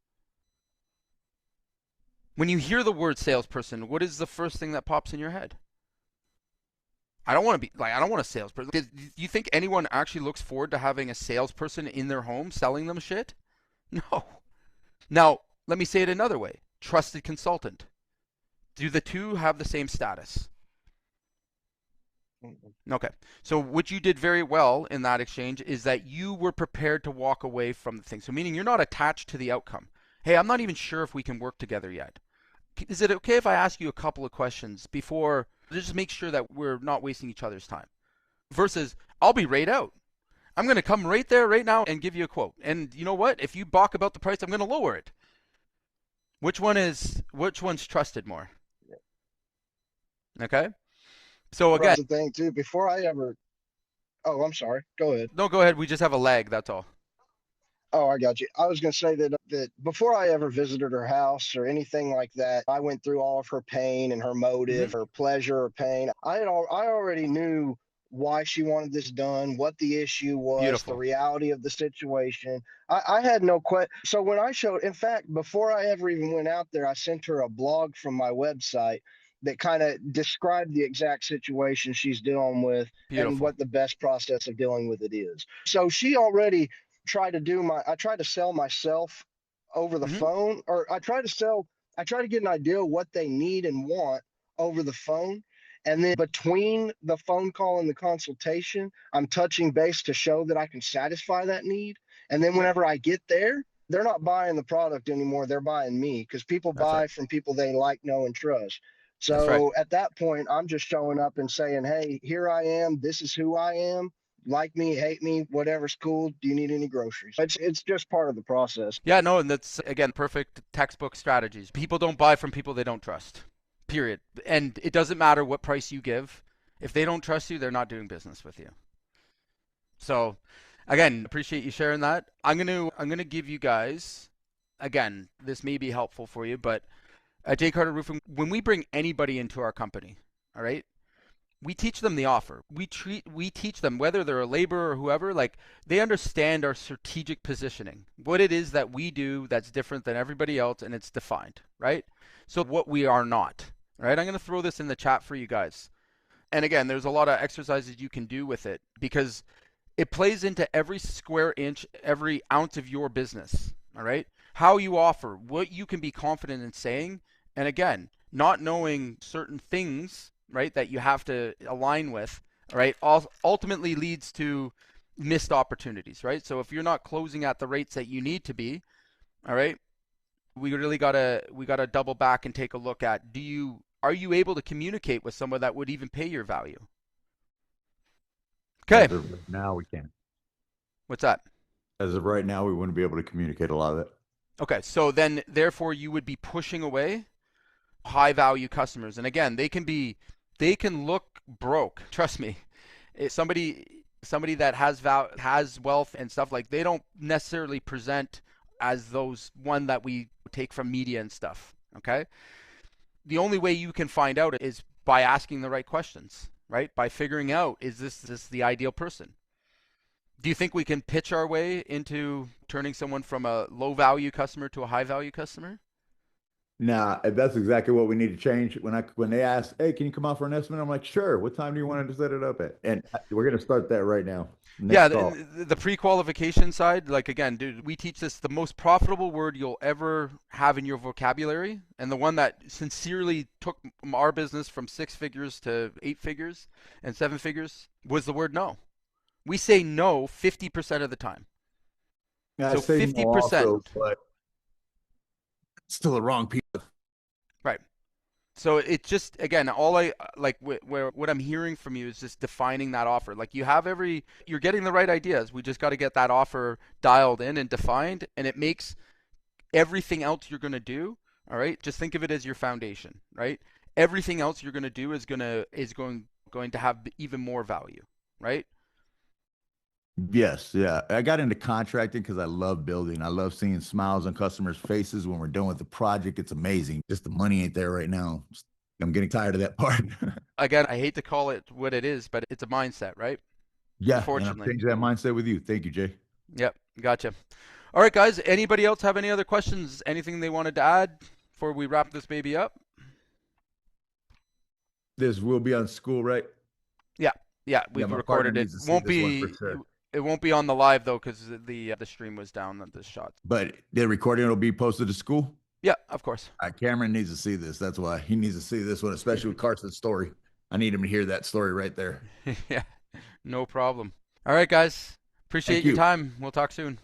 When you hear the word salesperson, what is the first thing that pops in your head? I don't want a salesperson. Do you think anyone actually looks forward to having a salesperson in their home selling them shit? No. Now, let me say it another way. Trusted consultant. Do the two have the same status? Okay. So what you did very well in that exchange is that you were prepared to walk away from the thing. So meaning you're not attached to the outcome. Hey, I'm not even sure if we can work together yet. Is it okay if I ask you a couple of questions before, just make sure that we're not wasting each other's time? Versus, I'll be right out. I'm going to come right there right now and give you a quote. And you know what? If you balk about the price, I'm going to lower it. Which one's trusted more? Okay. So again, That's the thing too. Before I ever, oh, I'm sorry. Go ahead. no, go ahead. We just have a lag. That's all. Oh, I got you. I was going to say that before I ever visited her house or anything like that, I went through all of her pain and her motive, her pleasure or pain. I already knew why she wanted this done, what the issue was, Beautiful. the reality of the situation. I had no question. So when I showed, in fact, before I ever even went out there, I sent her a blog from my website that kind of described the exact situation she's dealing with and what the best process of dealing with it is. So she already I try to sell myself over the phone, or I try to get an idea of what they need and want over the phone. And then between the phone call and the consultation, I'm touching base to show that I can satisfy that need. And then whenever I get there, they're not buying the product anymore. They're buying me, because people buy from people they like, know, and trust. So at that point, I'm just showing up and saying, hey, here I am. This is who I am. Like me, hate me, whatever's cool. Do you need any groceries? It's just part of the process. Yeah, no, and that's, again, perfect textbook strategies. People don't buy from people they don't trust, period. And it doesn't matter what price you give. If they don't trust you, they're not doing business with you. So, again, appreciate you sharing that. I'm gonna give you guys, again, this may be helpful for you, but at J. Carter Roofing, when we bring anybody into our company, all right, we teach them the offer. We teach them, whether they're a laborer or whoever, like, they understand our strategic positioning, what it is that we do that's different than everybody else, and it's defined, right? So what we are not, right? I'm going to throw this in the chat for you guys. And again, there's a lot of exercises you can do with it because it plays into every square inch, every ounce of your business, all right? How you offer, what you can be confident in saying, and again, not knowing certain things, right, that you have to align with, right, ultimately leads to missed opportunities, right? So if you're not closing at the rates that you need to be, all right, we gotta double back and take a look at, are you able to communicate with someone that would even pay your value? Okay. As of right now, we can't. What's that? As of right now, we wouldn't be able to communicate a lot of it. Okay, so then therefore you would be pushing away high value customers. And again, they can look broke. Trust me. If somebody that has wealth and stuff, like, they don't necessarily present as those one that we take from media and stuff. Okay. The only way you can find out is by asking the right questions, right? By figuring out, is this the ideal person? Do you think we can pitch our way into turning someone from a low value customer to a high value customer? Nah, that's exactly what we need to change. When they ask, "Hey, can you come out for an estimate?" I'm like, "Sure. What time do you want to set it up at?" And we're gonna start that right now. Yeah, Next call. the pre-qualification side, like again, dude, we teach this the most profitable word you'll ever have in your vocabulary, and the one that sincerely took our business from 6 figures to 8 figures and 7 figures was the word no. We say no 50% of the time. Yeah, I So say no also, 50%. but Still the wrong people. Right. So it just again, all I like where what I'm hearing from you is just defining that offer. Like you're getting the right ideas. We just got to get that offer dialed in and defined, and it makes everything else you're going to do, all right? Just think of it as your foundation, right? Everything else you're going to do is going to have even more value, right? Yes, yeah. I got into contracting because I love building. I love seeing smiles on customers' faces when we're done with the project. It's amazing. Just the money ain't there right now. I'm getting tired of that part. Again, I hate to call it what it is, but it's a mindset, right? Yeah, and I'm Unfortunately. changing that mindset with you. Thank you, Jay. Yep, gotcha. All right, guys. Anybody else have any other questions? Anything they wanted to add before we wrap this baby up? This will be on school, right? Yeah, yeah, Yeah, we've my partner recorded it. needs to see Won't this one for be sure. it won't be on the live though because the stream was down on this shot. But the recording will be posted to school. Yeah, of course. Cameron needs to see this. That's why he needs to see this one, especially with Carson's story. I need him to hear that story right there. Yeah, no problem. All right, guys. Appreciate Thank your you. time. We'll talk soon.